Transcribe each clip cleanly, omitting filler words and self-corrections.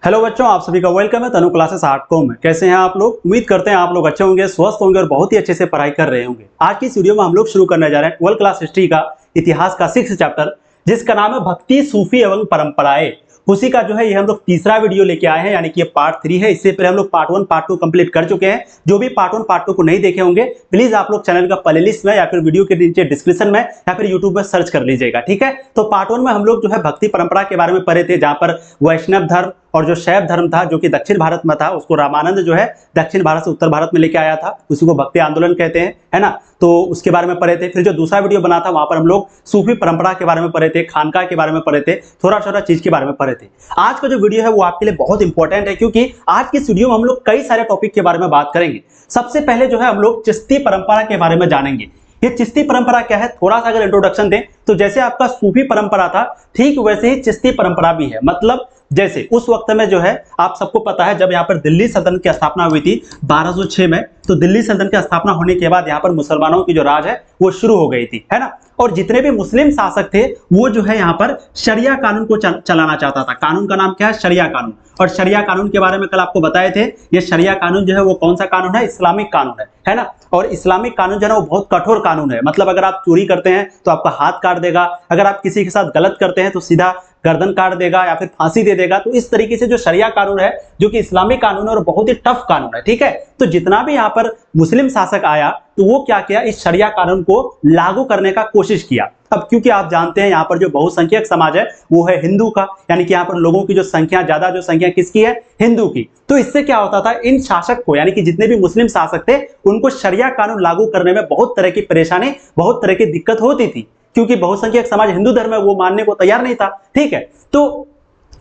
Hello बच्चों, आप सभी का वेलकम है तनु क्लासेस आर्टकॉम में। कैसे हैं आप लोग? उम्मीद करते हैं आप लोग अच्छे होंगे, स्वस्थ होंगे और बहुत ही अच्छे से पढ़ाई कर रहे होंगे। आज की इस वीडियो में हम लोग शुरू करने जा रहे हैं 12th क्लास हिस्ट्री का इतिहास का 6th चैप्टर, जिसका नाम है भक्ति, सूफी एवं परंपराएं। उसी का जो है ये हम लोग तीसरा वीडियो लेके आए हैं, यानी कि ये पार्ट 3 है। इससे पहले हम लोग पार्ट 1 पार्ट 2 कंप्लीट कर चुके हैं। जो भी पार्ट 1 पार्ट 2 को नहीं देखे होंगे, प्लीज आप लोग चैनल का प्लेलिस्ट में या फिर वीडियो के नीचे डिस्क्रिप्शन में या फिर यूट्यूब में सर्च कर लीजिएगा, ठीक है। तो पार्ट 1 में हम लोग जो है भक्ति परंपरा के बारे में पढ़े थे, जहां पर वैष्णव धर्म और जो शैव धर्म था जो कि दक्षिण भारत में था, उसको रामानंद जो है दक्षिण भारत से उत्तर भारत में लेके आया था, उसी को भक्ति आंदोलन कहते हैं, है ना। तो उसके बारे में पढ़े थे। फिर जो दूसरा वीडियो बना था वहां पर हम लोग सूफी परंपरा के बारे में पढ़े थे, खानका के बारे में पढ़े थे, थोड़ा छोटा चीज के बारे में पढ़े थे। आज का जो वीडियो है वो आपके लिए बहुत इंपॉर्टेंट है, क्योंकि आज की इस वीडियो में हम लोग कई सारे टॉपिक के बारे में बात करेंगे। सबसे पहले जो है हम लोग चिश्ती परंपरा के बारे में जानेंगे। ये चिश्ती परंपरा क्या है, थोड़ा सा अगर इंट्रोडक्शन दें तो जैसे आपका सूफी परंपरा था, ठीक वैसे ही चिश्ती परंपरा भी है। मतलब जैसे उस वक्त में जो है आप सबको पता है, जब यहाँ पर दिल्ली सल्तनत की स्थापना हुई थी 1206 में, तो दिल्ली सल्तनत की स्थापना होने के बाद यहाँ पर मुसलमानों की जो राज है वो शुरू हो गई थी, है ना। और जितने भी मुस्लिम शासक थे वो जो है यहाँ पर शरिया कानून को चलाना चाहता था। कानून का नाम क्या है? शरिया कानून। और शरिया कानून के बारे में कल आपको बताए थे। ये शरिया कानून जो है वो कौन सा कानून है? इस्लामिक कानून है ना। और इस्लामिक कानून जो है ना वो बहुत कठोर कानून है। मतलब अगर आप चोरी करते हैं तो आपका हाथ काट देगा, अगर आप किसी के साथ गलत करते हैं तो सीधा गर्दन काट देगा या फिर फांसी दे देगा। तो इस तरीके से जो शरिया कानून है, जो कि इस्लामिक कानून है और बहुत ही टफ कानून है, ठीक है। तो जितना भी यहाँ पर मुस्लिम शासक आया तो वो क्या किया, इस शरिया कानून को लागू करने का कोशिश किया। अब क्योंकि आप जानते हैं यहाँ पर जो बहुसंख्यक समाज है वो है हिंदू का, यानी कि यहाँ पर लोगों की जो संख्या, ज्यादा जो संख्या किसकी है? हिंदू की। तो इससे क्या होता था, इन शासक को, यानी कि जितने भी मुस्लिम शासक थे, उनको शरिया कानून लागू करने में बहुत तरह की परेशानी, बहुत तरह की दिक्कत होती थी, क्योंकि बहुसंख्यक समाज हिंदू धर्म है वो मानने को तैयार नहीं था, ठीक है। तो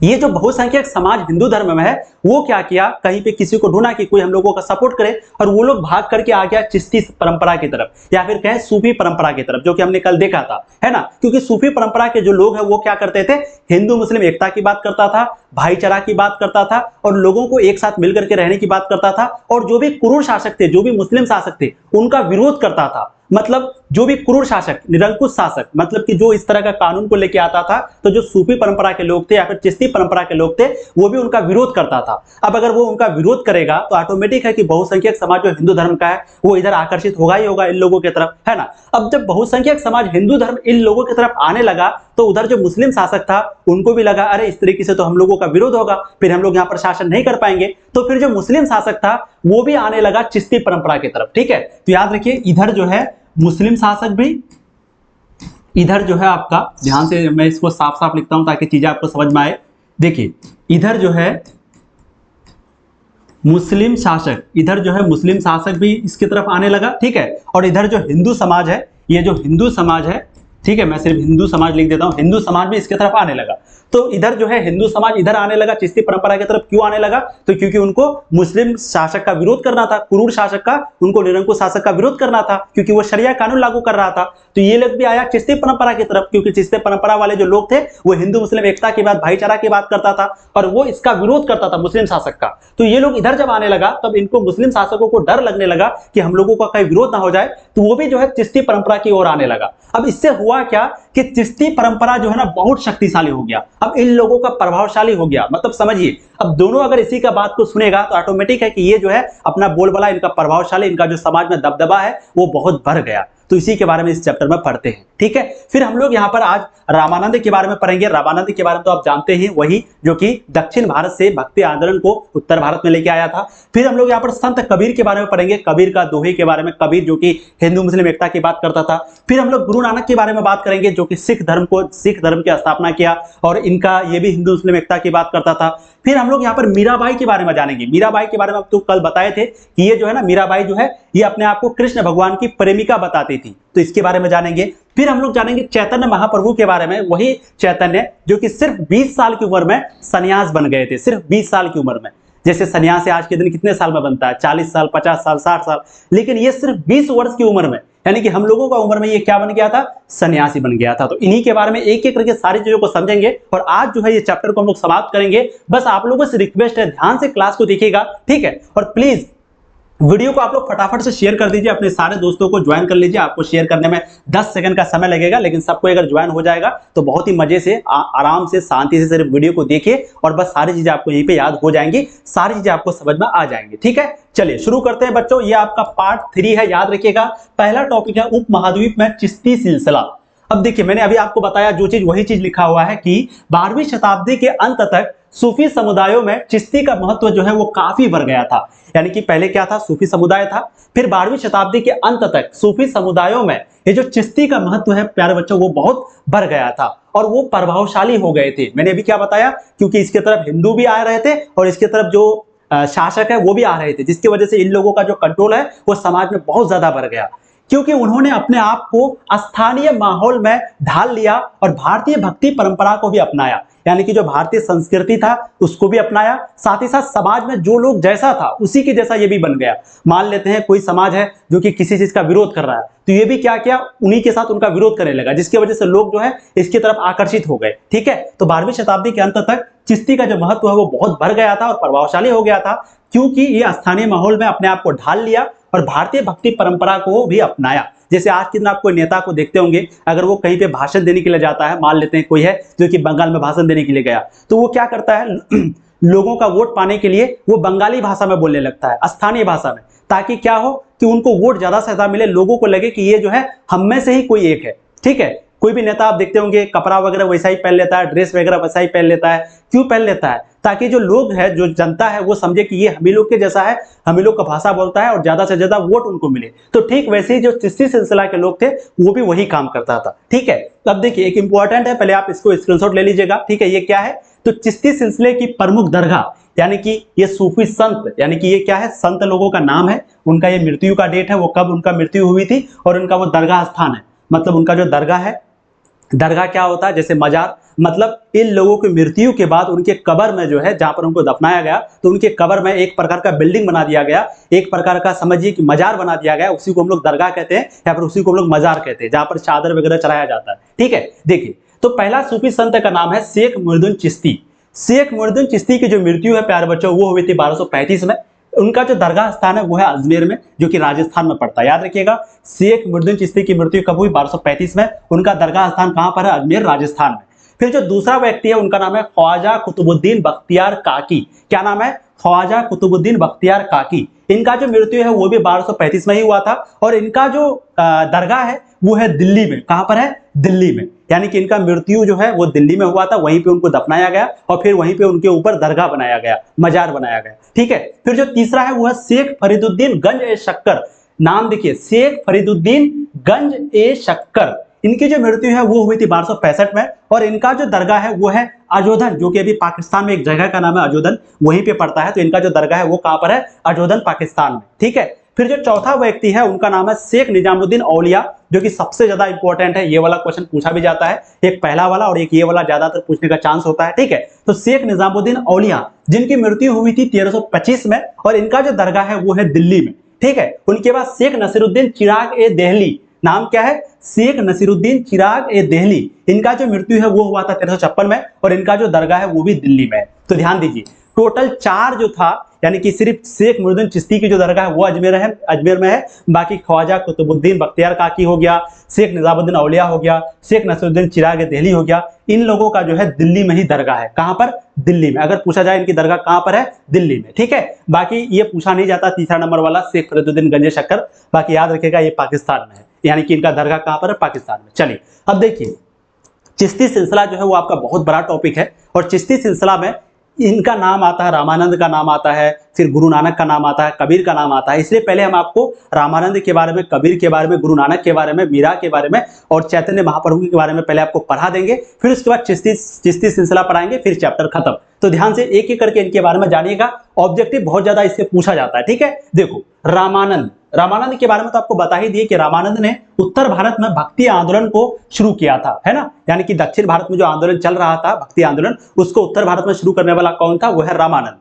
ये जो बहुसंख्यक समाज हिंदू धर्म में है वो क्या किया, कहीं पे किसी को ढूंढा कि कोई हम लोगों का सपोर्ट करे, और वो लोग भाग करके आ गया चिश्ती परंपरा की तरफ, या फिर कहें सूफी परंपरा की तरफ, जो कि हमने कल देखा था, है ना। क्योंकि सूफी परंपरा के जो लोग हैं वो क्या करते थे, हिंदू मुस्लिम एकता की बात करता था, भाईचारा की बात करता था, और लोगों को एक साथ मिलकर के रहने की बात करता था। और जो भी क्रूर शासक थे, जो भी मुस्लिम शासक थे, उनका विरोध करता था। मतलब जो भी क्रूर शासक, निरंकुश शासक, मतलब कि जो इस तरह का कानून को लेके आता था, तो जो सूफी परंपरा के लोग थे या फिर चिश्ती परंपरा के लोग थे वो भी उनका विरोध करता था। अब अगर वो उनका विरोध करेगा तो ऑटोमेटिक है कि बहुसंख्यक समाज जो हिंदू धर्म का है वो इधर आकर्षित होगा ही होगा इन लोगों की तरफ, है ना। अब जब बहुसंख्यक समाज हिंदू धर्म इन लोगों की तरफ आने लगा तो उधर जो मुस्लिम शासक था उनको भी लगा, अरे इस तरीके से तो हम लोगों का विरोध होगा, फिर हम लोग यहाँ पर शासन नहीं कर पाएंगे। तो फिर जो मुस्लिम शासक था वो भी आने लगा चिश्ती परंपरा की तरफ, ठीक है। तो याद रखिए, इधर जो है मुस्लिम शासक भी, इधर जो है आपका, ध्यान से मैं इसको साफ साफ लिखता हूं ताकि चीजें आपको समझ में आए। देखिए इधर जो है मुस्लिम शासक, इधर जो है मुस्लिम शासक भी इसकी तरफ आने लगा, ठीक है। और इधर जो हिंदू समाज है, ये जो हिंदू समाज है, ठीक है, मैं सिर्फ हिंदू समाज लिख देता हूं, हिंदू समाज भी इसकी तरफ आने लगा। तो इधर जो है हिंदू समाज इधर आने लगा, चिश्ती परंपरा की तरफ क्यों आने लगा? तो क्योंकि उनको मुस्लिम शासक का विरोध करना था, क्रूर शासक का, उनको निरंकुश शासक का विरोध करना था, क्योंकि वो शरिया कानून लागू कर रहा था। तो ये लोग भी आया चिश्ती परंपरा की तरफ, क्योंकि चिश्ती परंपरा वाले जो लोग थे वो हिंदू मुस्लिम एकता की बात, भाईचारा की बात करता था, और वो इसका विरोध करता था मुस्लिम शासक का। तो ये लोग इधर जब आने लगा तब इनको मुस्लिम शासकों को डर लगने लगा कि हम लोगों का कहीं विरोध ना हो जाए, तो वो भी जो है चिश्ती परंपरा की ओर आने लगा। अब इससे हुआ क्या कि चिश्ती परंपरा जो है ना बहुत शक्तिशाली हो गया, अब इन लोगों का प्रभावशाली हो गया। मतलब समझिए, अब दोनों अगर इसी का बात को सुनेगा तो ऑटोमेटिक है कि ये जो है अपना बोलबाला, इनका प्रभावशाली, इनका जो समाज में दबदबा है वो बहुत बढ़ गया। तो इसी के बारे में इस चैप्टर में पढ़ते हैं, ठीक है। फिर हम लोग यहाँ पर आज रामानंद के बारे में पढ़ेंगे। रामानंद के बारे में तो आप जानते हैं, वही जो कि दक्षिण भारत से भक्ति आंदोलन को उत्तर भारत में लेके आया था। फिर हम लोग यहाँ पर संत कबीर के बारे में पढ़ेंगे, कबीर का दोहे के बारे में, कबीर जो कि हिंदू मुस्लिम एकता की बात करता था। फिर हम लोग गुरु नानक के बारे में बात करेंगे, जो कि सिख धर्म की स्थापना किया, और इनका ये भी हिंदू मुस्लिम एकता की बात करता था। फिर हम लोग यहाँ पर मीराबाई के बारे में जानेंगे। मीराबाई के बारे में तो कल बताए थे कि ये जो है ना, मीराबाई जो है ये अपने आप को कृष्ण भगवान की प्रेमिका बताती थी, तो इसके बारे में जानेंगे। फिर हम लोग जानेंगे चैतन्य महाप्रभु के बारे में, वही चैतन्य जो कि सिर्फ 20 साल की उम्र में सन्यास बन गए थे, सिर्फ 20 साल की उम्र में। जैसे सन्यास आज के दिन कितने साल में बनता है? 40 साल, 50 साल, 60 साल, लेकिन ये सिर्फ 20 वर्ष की उम्र में, यानी कि हम लोगों का उम्र में ये क्या बन गया था? सन्यासी बन गया था। तो इन्हीं के बारे में एक एक करके सारी चीजों को समझेंगे, और आज जो है ये चैप्टर को हम लोग समाप्त करेंगे। बस आप लोगों से रिक्वेस्ट है, ध्यान से क्लास को देखिएगा, ठीक है। और प्लीज वीडियो को आप लोग फटाफट से शेयर कर दीजिए, अपने सारे दोस्तों को ज्वाइन कर लीजिए। आपको शेयर करने में 10 सेकंड का समय लगेगा, लेकिन सबको अगर ज्वाइन हो जाएगा तो बहुत ही मजे से आराम से शांति से सिर्फ वीडियो को देखिए और बस सारी चीजें आपको यहीं पे याद हो जाएंगी, सारी चीजें आपको समझ में आ जाएंगी। ठीक है, चलिए शुरू करते हैं बच्चों। ये आपका पार्ट 3 है, याद रखिएगा। पहला टॉपिक है उप महाद्वीप में चिश्ती सिलसिला। अब देखिए, मैंने अभी आपको बताया जो चीज वही चीज लिखा हुआ है कि 12वीं शताब्दी के अंत तक सूफी समुदायों में चिश्ती का महत्व जो है वो काफी बढ़ गया था। यानी कि पहले क्या था, सूफी समुदाय था, फिर 12वीं शताब्दी के अंत तक सूफी समुदायों में ये जो चिश्ती का महत्व है प्यारे बच्चों वो बहुत बढ़ गया था और वो प्रभावशाली हो गए थे। मैंने अभी क्या बताया, क्योंकि इसके तरफ हिंदू भी आ रहे थे और इसके तरफ जो शासक है वो भी आ रहे थे, जिसकी वजह से इन लोगों का जो कंट्रोल है वो समाज में बहुत ज्यादा बढ़ गया, क्योंकि उन्होंने अपने आप को स्थानीय माहौल में ढाल लिया और भारतीय भक्ति परंपरा को भी अपनाया। यानी कि जो भारतीय संस्कृति था उसको भी अपनाया, साथ ही साथ समाज में जो लोग जैसा था उसी के जैसा ये भी बन गया। मान लेते हैं कोई समाज है जो कि किसी चीज का विरोध कर रहा है, तो ये भी क्या किया, उन्हीं के साथ उनका विरोध करने लगा, जिसकी वजह से लोग जो है इसकी तरफ आकर्षित हो गए। ठीक है, तो 12वीं शताब्दी के अंत तक चिश्ती का जो महत्व है वो बहुत बढ़ गया था और प्रभावशाली हो गया था, क्योंकि ये स्थानीय माहौल में अपने आप को ढाल लिया और भारतीय भक्ति परंपरा को भी अपनाया। जैसे आज के दिन आप कोई नेता को देखते होंगे, अगर वो कहीं पे भाषण देने के लिए जाता है, मान लेते हैं कोई है जो कि बंगाल में भाषण देने के लिए गया, तो वो क्या करता है लोगों का वोट पाने के लिए वो बंगाली भाषा में बोलने लगता है, स्थानीय भाषा में, ताकि क्या हो कि उनको वोट ज्यादा से ज्यादा मिले, लोगों को लगे कि ये जो है हम में से ही कोई एक है। ठीक है, कोई भी नेता आप देखते होंगे कपड़ा वगैरह वैसा ही पहन लेता है, ड्रेस वगैरह वैसा ही पहन लेता है। क्यों पहन लेता है? ताकि जो लोग है, जो जनता है, वो समझे कि ये हम ही लोग के जैसा है, हम ही लोग का भाषा बोलता है और ज्यादा से ज्यादा वोट उनको मिले। तो ठीक वैसे ही जो चिश्ती सिलसिला के लोग थे वो भी वही काम करता था। ठीक है, अब देखिए एक इंपॉर्टेंट है, पहले आप इसको स्क्रीनशॉट ले लीजिएगा। ठीक है, ये क्या है, तो चिश्ती सिलसिले की प्रमुख दरगाह, यानी कि ये सूफी संत, यानी कि ये क्या है, संत लोगों का नाम है, उनका ये मृत्यु का डेट है, वो कब उनका मृत्यु हुई थी और उनका वो दरगाह स्थान है। मतलब उनका जो दरगाह है, दरगाह क्या होता है, जैसे मजार, मतलब इन लोगों की मृत्यु के बाद उनके कब्र में जो है, जहां पर उनको दफनाया गया, तो उनके कब्र में एक प्रकार का बिल्डिंग बना दिया गया, एक प्रकार का समझिए कि मजार बना दिया गया, उसी को हम लोग दरगाह कहते हैं या फिर उसी को हम लोग मजार कहते हैं, जहां पर चादर वगैरह चढ़ाया जाता है। ठीक है, देखिए तो पहला सूफी संत का नाम है शेख मुहिउद्दीन चिश्ती। शेख मुहिउद्दीन चिश्ती की जो मृत्यु है प्यारे बच्चों वो हुई थी 1235 में। उनका जो दरगाह स्थान है वो है अजमेर में, जो कि राजस्थान में पड़ता है। याद रखिएगा, शेख मुहिउद्दीन चिश्ती की मृत्यु कब हुई, 1235 में। उनका दरगाह स्थान कहां पर है, अजमेर राजस्थान में। फिर जो दूसरा व्यक्ति है उनका नाम है ख्वाजा कुतुबुद्दीन बख्तियार काकी। क्या नाम है, ख्वाजा कुतुबुद्दीन बख्तियार काकी। इनका जो मृत्यु है वो भी 1235 में ही हुआ था और इनका जो दरगाह है वो है दिल्ली में। कहां पर है, दिल्ली में। यानी कि इनका मृत्यु जो है वो दिल्ली में हुआ था, वहीं पे उनको दफनाया गया और फिर वहीं पे उनके ऊपर दरगाह बनाया गया, मजार बनाया गया। ठीक है, फिर जो तीसरा है वो है शेख फरीदुद्दीन गंज ए शक्कर। नाम देखिए, शेख फरीदुद्दीन गंज ए शक्कर। इनकी जो मृत्यु है वो हुई थी 1265 में और इनका जो दरगाह है वो है अजोधन, जो कि अभी पाकिस्तान में एक जगह का नाम है अजोधन, वहीं पे पड़ता है। तो इनका जो दरगाह है वो कहां पर है, अजोधन पाकिस्तान में। ठीक है, फिर जो चौथा व्यक्ति है उनका नाम है शेख निजामुद्दीन औलिया, जो कि सबसे ज्यादा इंपॉर्टेंट है। ये वाला क्वेश्चन पूछा भी जाता है, एक पहला वाला और एक ये वाला ज्यादातर पूछने का चांस होता है। ठीक है, तो शेख निजामुद्दीन औलिया जिनकी मृत्यु हुई थी 1325 में और इनका जो दरगाह है वो है दिल्ली में। ठीक है, उनके बाद शेख नसीरुद्दीन चिराग ए देहली। नाम क्या है, शेख नसीरुद्दीन चिराग ए देहली। इनका जो मृत्यु है वो हुआ था 1356 में और इनका जो दरगाह है वो भी दिल्ली में। तो ध्यान दीजिए, टोटल 4 जो था, यानी कि सिर्फ शेख मुहिउद्दीन चिश्ती की जो दरगाह है वो अजमेर में है। बाकी ख्वाजा कुतुबुद्दीन बख्तियार काकी हो गया, शेख निजामुद्दीन औलिया हो गया, शेख नसीरुद्दीन चिराग ए देहली हो गया। इन लोगों का जो है दिल्ली में ही दरगाह है। कहां पर, दिल्ली में। अगर पूछा जाए इनकी दरगाह कहां पर है, दिल्ली में। ठीक है, बाकी ये पूछा नहीं जाता तीसरा नंबर वाला शेख फरीदुद्दीन गंज ए शक्कर, बाकी याद रखिएगा ये पाकिस्तान में है, यानी कि इनका दरगाह कहां पर है, पाकिस्तान में। चलिए अब देखिए, चिश्ती सिलसिला जो है वो आपका बहुत बड़ा टॉपिक है और चिश्ती सिलसिला में इनका नाम आता है, रामानंद का नाम आता है, फिर गुरु नानक का नाम आता है, कबीर का नाम आता है। इसलिए पहले हम आपको रामानंद के बारे में, कबीर के बारे में, गुरु नानक के बारे में, मीरा के बारे में और चैतन्य महाप्रभु के बारे में पहले आपको पढ़ा देंगे, फिर उसके बाद चिश्ती सिलसिला पढ़ाएंगे, फिर चैप्टर खत्म। तो ध्यान से एक एक करके इनके बारे में जानिएगा, ऑब्जेक्टिव बहुत ज्यादा इससे पूछा जाता है। ठीक है, देखो रामानंद के बारे में तो आपको बता ही दिए कि रामानंद ने उत्तर भारत में भक्ति आंदोलन को शुरू किया था, है ना। यानी कि दक्षिण भारत में जो आंदोलन चल रहा था, भक्ति आंदोलन, उसको उत्तर भारत में शुरू करने वाला कौन था, वो है रामानंद।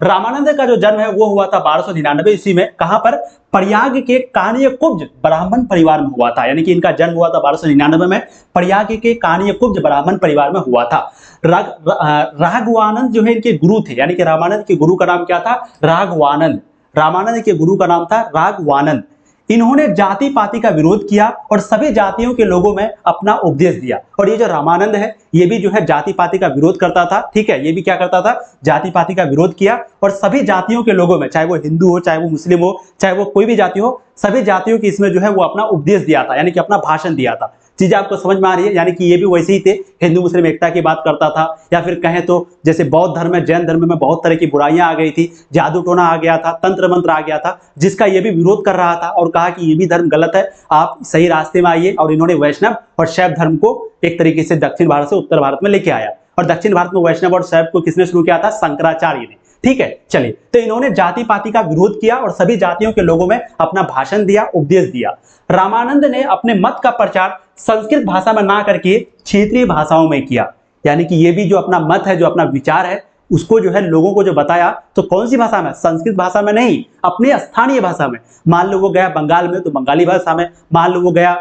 रामानंद का जो जन्म है वो हुआ था 1299 ईस्वी में। कहां पर, प्रयाग के कान्यकुब्ज ब्राह्मण परिवार में हुआ था। यानी कि इनका जन्म हुआ था 1299 में, प्रयाग के कान्यकुब्ज ब्राह्मण परिवार में हुआ था। राघवानंद जो है इनके गुरु थे, यानी कि रामानंद के गुरु का नाम क्या था, राघवानंद। रामानंद के गुरु का नाम था राघवानंद। इन्होंने जाति पाति का विरोध किया और सभी जातियों के लोगों में अपना उपदेश दिया। और ये जो रामानंद है ये भी जो है जाति पाति का विरोध करता था, ठीक है, ये भी क्या करता था, जाति पाति का विरोध किया और सभी जातियों के लोगों में, चाहे वो हिंदू हो, चाहे वो मुस्लिम हो, चाहे वो कोई भी जाति हो, सभी जातियों की इसमें जो है वो अपना उपदेश दिया था, यानी कि अपना भाषण दिया था। चीजें आपको समझ में आ रही है, यानी कि ये भी वैसे ही थे, हिंदू मुस्लिम एकता की बात करता था। या फिर कहें तो जैसे बौद्ध धर्म में, जैन धर्म में बहुत तरह की बुराइयां आ गई थी, जादू टोना आ गया था, तंत्र मंत्र आ गया था, जिसका ये भी विरोध कर रहा था और कहा कि ये भी धर्म गलत है, आप सही रास्ते में आइए। और इन्होंने वैष्णव और शैव धर्म को एक तरीके से दक्षिण भारत से उत्तर भारत में लेके आया। और दक्षिण भारत में वैष्णव और शैव को किसने शुरू किया था, शंकराचार्य ने, ठीक है। चलिए, तो इन्होंने जाति पाति का विरोध किया और सभी जातियों के लोगों में अपना भाषण दिया, उपदेश दिया। रामानंद ने अपने मत का प्रचार संस्कृत भाषा में ना करके क्षेत्रीय भाषाओं में किया, यानी कि ये भी जो अपना मत है, जो अपना विचार है, उसको जो है लोगों को जो बताया, तो कौन सी भाषा में, संस्कृत भाषा में नहीं, अपने स्थानीय भाषा में। मान लो वो गया बंगाल में तो बंगाली भाषा में, मान लो वो गया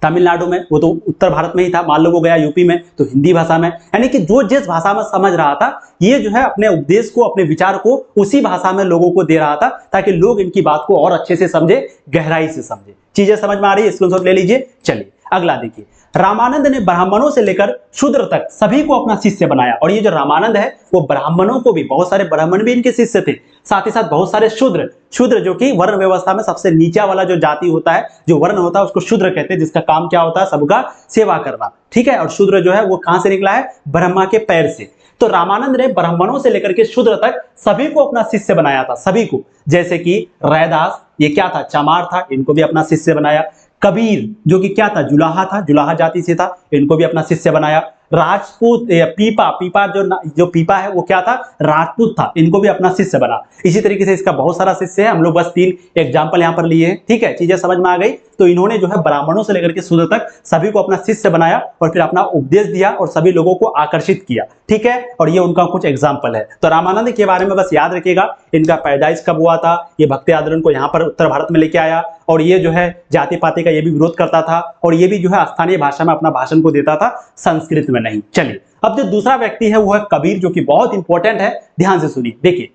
तमिलनाडु में, वो तो उत्तर भारत में ही था, मान लो वो गया यूपी में तो हिंदी भाषा में, यानी कि जो जिस भाषा में समझ रहा था, ये जो है अपने उपदेश को, अपने विचार को उसी भाषा में लोगों को दे रहा था, ताकि लोग इनकी बात को और अच्छे से समझे, गहराई से समझे। चीजें समझ में आ रही है, स्क्रीनशॉट ले लीजिए। चलिए अगला देखिए, रामानंद ने ब्राह्मणों से लेकर शूद्र तक सभी को अपना शिष्य बनाया। और ये जो रामानंद है वो ब्राह्मणों को भी, बहुत सारे ब्राह्मण भी इनके शिष्य थे, साथ ही साथ बहुत सारे शूद्र, शूद्र जो कि वर्ण व्यवस्था में सबसे नीचा वाला जो जाति होता है, जो वर्ण होता है, उसको शूद्र कहते हैं, जिसका काम क्या होता है, सबका सेवा करना, ठीक है। और शूद्र जो है वो कहां से निकला है, ब्रह्मा के पैर से। तो रामानंद ने ब्राह्मणों से लेकर के शूद्र तक सभी को अपना शिष्य बनाया था, सभी को। जैसे कि रैदास, ये क्या था, चमार था, इनको भी अपना शिष्य बनाया। कबीर जो कि क्या था, जुलाहा था, जुलाहा जाति से था, इनको भी अपना शिष्य बनाया। राजपूत, पीपा, पीपा जो पीपा है वो क्या था, राजपूत था, इनको भी अपना शिष्य बना। इसी तरीके से इसका बहुत सारा शिष्य है, हम लोग बस 3 एग्जाम्पल यहाँ पर लिए हैं, ठीक है। चीजें समझ में आ गई। तो इन्होंने जो है ब्राह्मणों से लेकर के शूद्र तक सभी को अपना शिष्य बनाया और फिर अपना उपदेश दिया और सभी लोगों को आकर्षित किया, ठीक है। और ये उनका कुछ एग्जाम्पल है। तो रामानंद के बारे में बस याद रखिएगा, इनका पैदाइश कब हुआ था, ये भक्ति आंदोलन को यहाँ पर उत्तर भारत में लेके आया, और ये जो है जाति पाति का ये भी विरोध करता था, और ये भी जो है स्थानीय भाषा में अपना भाषण को देता था, संस्कृत में नहीं। चलिए, अब जो दूसरा व्यक्ति है वो है कबीर, जो कि बहुत इंपॉर्टेंट है, ध्यान से सुनिए। देखिए,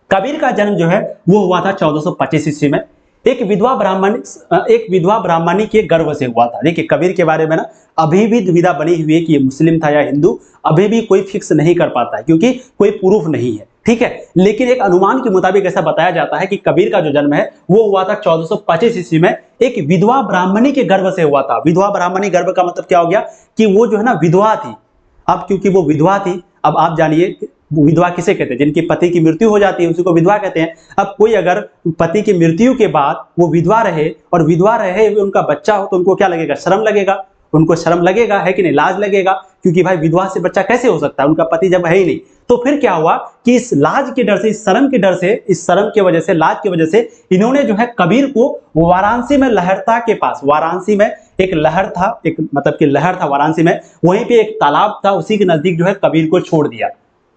कबीर का जन्म जो है वो हुआ था 1425 ईस्वी में, एक विधवा ब्राह्मणी के गर्भ से हुआ था। देखिए, कबीर के बारे में ना अभी भी दुविधा बनी हुई है कि ये मुस्लिम था या हिंदू, अभी भी कोई फिक्स नहीं कर पाता है, क्योंकि कोई प्रूफ नहीं है, ठीक है। लेकिन एक अनुमान के मुताबिक ऐसा बताया जाता है कि कबीर का जो जन्म है वो हुआ था 1425 ईस्वी में, एक विधवा ब्राह्मणी के गर्भ से हुआ था। विधवा ब्राह्मणी गर्भ का मतलब क्या हो गया कि वो जो है ना विधवा थी। अब क्योंकि वो विधवा थी, अब आप जानिए विधवा किसे कहते हैं, जिनकी पति की मृत्यु हो जाती है उसी को विधवा कहते हैं। अब कोई अगर पति की मृत्यु के बाद वो विधवा रहे और विधवा रहे उनका बच्चा हो, तो उनको क्या लगेगा, शर्म लगेगा, उनको शर्म लगेगा, है कि नहीं, लाज लगेगा, क्योंकि भाई विधवा से बच्चा कैसे हो सकता है, उनका पति जब है ही नहीं। तो फिर क्या हुआ कि इस लाज के डर से, इस शर्म के डर से, इस शर्म की वजह से, लाज की वजह से इन्होंने जो है कबीर को वाराणसी में लहरता के पास, वाराणसी में एक लहर था, एक मतलब कि लहर था वाराणसी में, वहीं पे एक तालाब था, उसी के नजदीक जो है कबीर को छोड़ दिया।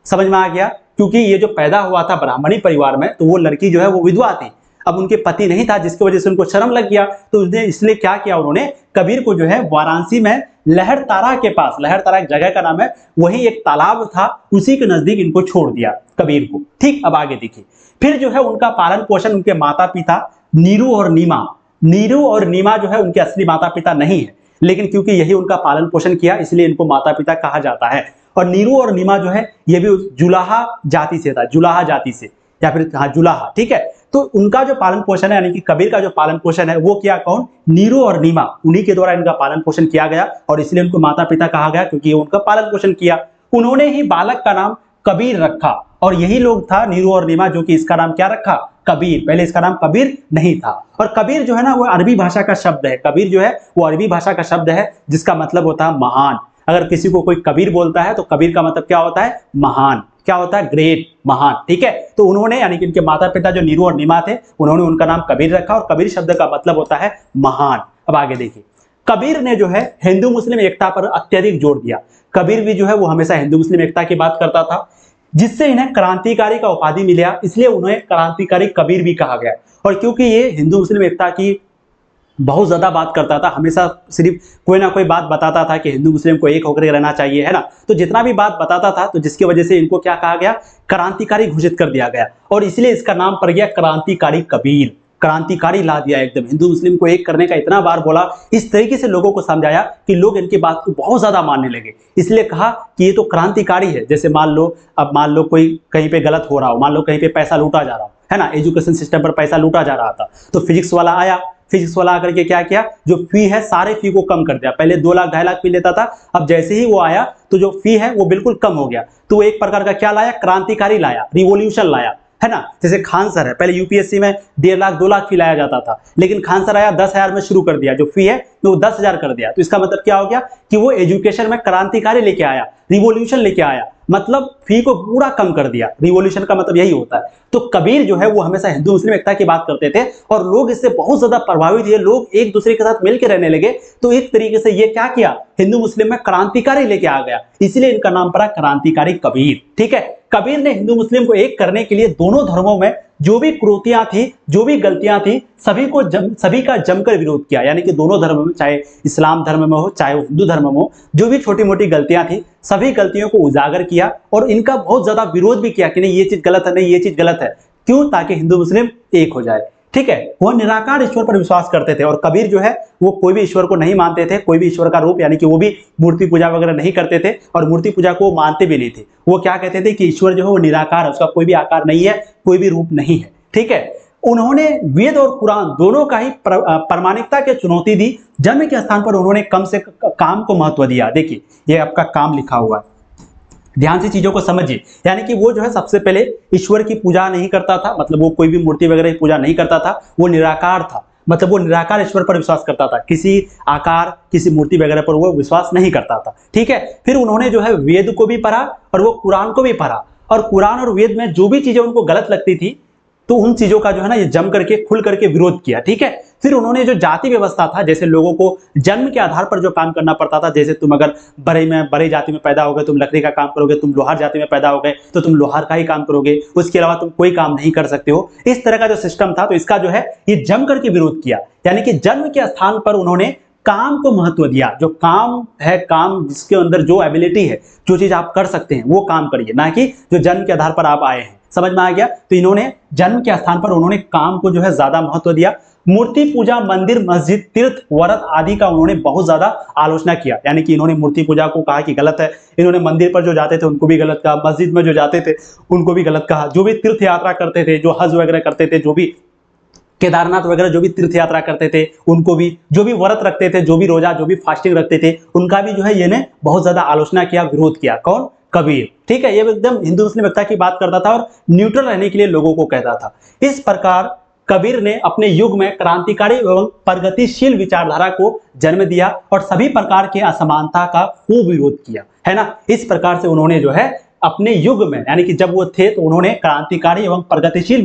समझ में आ गया, क्योंकि ये जो पैदा हुआ था ब्राह्मणी परिवार में, तो वो लड़की जो है वो विधवा थी, अब उनके पति नहीं था, जिसकी वजह से उनको शर्म लग गया। तो उसने इसलिए क्या किया, उन्होंने कबीर को जो है वाराणसी में लहर तारा के पास, लहर तारा एक जगह का नाम है, वही एक तालाब था, उसी के नजदीक इनको छोड़ दिया कबीर को, ठीक। अब आगे देखिए, फिर जो है उनका पालन पोषण उनके माता पिता नीरू और नीमा, नीरू और नीमा जो है उनके असली माता पिता नहीं है, लेकिन क्योंकि यही उनका पालन पोषण किया इसलिए इनको माता पिता कहा जाता है। और नीरू और नीमा जो है ये भी जुलाहा जाति से था, जुलाहा जाति से, या फिर हाँ जुलाहा, ठीक है। तो उनका जो पालन पोषण है, यानी कि कबीर का जो पालन पोषण है वो किया कौन, नीरू और नीमा, उन्हीं के द्वारा इनका पालन पोषण किया गया और इसलिए उनको माता पिता कहा गया, क्योंकि उनका पालन पोषण किया। उन्होंने ही बालक का नाम कबीर रखा, और यही लोग था नीरू और नीमा जो कि इसका नाम क्या रखा, कबीर। पहले इसका नाम कबीर नहीं था। और कबीर जो है ना वो अरबी भाषा का शब्द है, कबीर जो है वो अरबी भाषा का शब्द है, जिसका मतलब होता है महान। अगर किसी को कोई कबीर बोलता है तो कबीर का मतलब क्या होता है, महान, क्या होता है, ग्रेट, महान, ठीक है। तो उन्होंने, यानी कि इनके माता पिता जो नीरू और नीमा थे, उन्होंने उनका नाम कबीर रखा, और कबीर शब्द का मतलब होता है महान। अब आगे देखिए, कबीर ने जो है हिंदू मुस्लिम एकता पर अत्यधिक जोर दिया। कबीर भी जो है वो हमेशा हिंदू मुस्लिम एकता की बात करता था, जिससे इन्हें क्रांतिकारी का उपाधि मिला, इसलिए उन्हें क्रांतिकारी कबीर भी कहा गया। और क्योंकि ये हिंदू मुस्लिम एकता की बहुत ज़्यादा बात करता था, हमेशा सिर्फ कोई ना कोई बात बताता था कि हिंदू मुस्लिम को एक होकर के रहना चाहिए, है ना। तो जितना भी बात बताता था, तो जिसकी वजह से इनको क्या कहा गया, क्रांतिकारी घोषित कर दिया गया, और इसलिए इसका नाम पड़ गया क्रांतिकारी कबीर। क्रांतिकारी ला दिया एकदम, हिंदू मुस्लिम को एक करने का इतना बार बोला, इस तरीके से लोगों को समझाया कि लोग इनकी बात को बहुत ज्यादा मानने लगे। इसलिए कहा कि ये तो क्रांतिकारी है। जैसे मान लो कोई कहीं पे गलत हो रहा हो, मान लो कहीं पे पैसा लूटा जा रहा हो, है ना, एजुकेशन सिस्टम पर पैसा लूटा जा रहा था, तो फिजिक्स वाला आया, फिजिक्स वाला आकर के क्या किया, जो फी है सारे फी को कम कर दिया। पहले 2 लाख 2.5 लाख फी लेता था, अब जैसे ही वो आया तो जो फी है वो बिल्कुल कम हो गया। तो वो एक प्रकार का क्या लाया, क्रांतिकारी लाया, रिवॉल्यूशन लाया, है ना। जैसे खान सर है, पहले यूपीएससी में 1.5 लाख 2 लाख फी लाया जाता था, लेकिन खान सर आया 10,000 में शुरू कर दिया, जो फी है वो 10,000 कर दिया। तो इसका मतलब क्या हो गया कि वो एजुकेशन में क्रांतिकारी लेके आया, रिवॉल्यूशन लेके आया, मतलब फी को पूरा कम कर दिया। रिवॉल्यूशन का मतलब यही होता है। तो कबीर जो है वो हमेशा हिंदू मुस्लिम एकता की बात करते थे, और लोग इससे बहुत ज्यादा प्रभावित हुए, लोग एक दूसरे के साथ मिलकर रहने लगे। तो एक तरीके से ये क्या किया, हिंदू मुस्लिम में क्रांतिकारी लेके आ गया, इसलिए इनका नाम पड़ा क्रांतिकारी कबीर। ठीक है, कबीर ने हिंदू मुस्लिम को एक करने के लिए दोनों धर्मों में जो भी कुरीतियां थी, जो भी गलतियां थी, सभी का जमकर विरोध किया। यानी कि दोनों धर्म में, चाहे इस्लाम धर्म में हो चाहे वो हिंदू धर्म में हो, जो भी छोटी मोटी गलतियां थी, सभी गलतियों को उजागर किया और इनका बहुत ज्यादा विरोध भी किया कि नहीं ये चीज गलत है, नहीं ये चीज गलत है। क्यों? ताकि हिंदू मुस्लिम एक हो जाए। ठीक है, वह निराकार ईश्वर पर विश्वास करते थे, और कबीर जो है वो कोई भी ईश्वर को नहीं मानते थे, कोई भी ईश्वर का रूप, यानी कि वो भी मूर्ति पूजा वगैरह नहीं करते थे, और मूर्ति पूजा को मानते भी नहीं थे। वो क्या कहते थे कि ईश्वर जो है वो निराकार है, उसका कोई भी आकार नहीं है, कोई भी रूप नहीं है। ठीक है, उन्होंने वेद और कुरान दोनों का ही प्रामाणिकता की चुनौती दी। जन्म के स्थान पर उन्होंने कम से काम को महत्व दिया। देखिए ये आपका काम लिखा हुआ है, ध्यान से चीजों को समझिए। यानी कि वो जो है सबसे पहले ईश्वर की पूजा नहीं करता था, मतलब वो कोई भी मूर्ति वगैरह की पूजा नहीं करता था, वो निराकार था, मतलब वो निराकार ईश्वर पर विश्वास करता था, किसी आकार किसी मूर्ति वगैरह पर वो विश्वास नहीं करता था। ठीक है, फिर उन्होंने जो है वेद को भी पढ़ा और वो कुरान को भी पढ़ा, और कुरान और वेद में जो भी चीजें उनको गलत लगती थी, तो उन चीजों का जो है ना ये जम करके खुल करके विरोध किया। ठीक है, फिर उन्होंने जो जाति व्यवस्था था, जैसे लोगों को जन्म के आधार पर जो काम करना पड़ता था, जैसे तुम अगर बड़े जाति में पैदा हो गए तुम लकड़ी का काम करोगे, तुम लोहार जाति में पैदा हो गए तो तुम लोहार का ही काम करोगे, उसके अलावा तुम कोई काम नहीं कर सकते हो। इस तरह का जो सिस्टम था, तो इसका जो है ये जम करके विरोध किया। यानी कि जन्म के स्थान पर उन्होंने काम को महत्व दिया। जो काम है, काम जिसके अंदर जो एबिलिटी है, जो चीज आप कर सकते हैं वो काम करिए, ना कि जो जन्म के आधार पर आप आए हैं। समझ में आ गया? तो इन्होंने जन्म के स्थान पर उन्होंने काम को जो है ज्यादा महत्व दिया। मूर्ति पूजा, मंदिर, मस्जिद, तीर्थ, व्रत आदि का उन्होंने बहुत ज्यादा आलोचना किया। यानी कि इन्होंने मूर्ति पूजा को कहा कि गलत है, इन्होंने मंदिर पर जो जाते थे उनको भी गलत कहा, मस्जिद में जो जाते थे उनको भी गलत कहा, जो भी तीर्थ यात्रा करते थे, जो हज वगैरह करते थे, जो भी केदारनाथ वगैरह जो भी तीर्थ यात्रा करते थे उनको भी, जो भी व्रत रखते थे, जो भी रोजा, जो भी फास्टिंग रखते थे, उनका भी जो है ये बहुत ज्यादा आलोचना किया, विरोध किया। कौन? कबीर। ठीक है, ये एकदम हिंदू मुस्लिम एकता की बात करता था और न्यूट्रल रहने के लिए लोगों को कहता था। इस प्रकार कबीर ने अपने युग में क्रांतिकारी एवं प्रगतिशील विचारधारा को जन्म दिया और सभी प्रकार की असमानता का खूब विरोध किया, है ना। इस प्रकार से उन्होंने जो है अपने युग में, यानी कि जब वो थे तो उन्होंने क्रांतिकारी एवं प्रगतिशील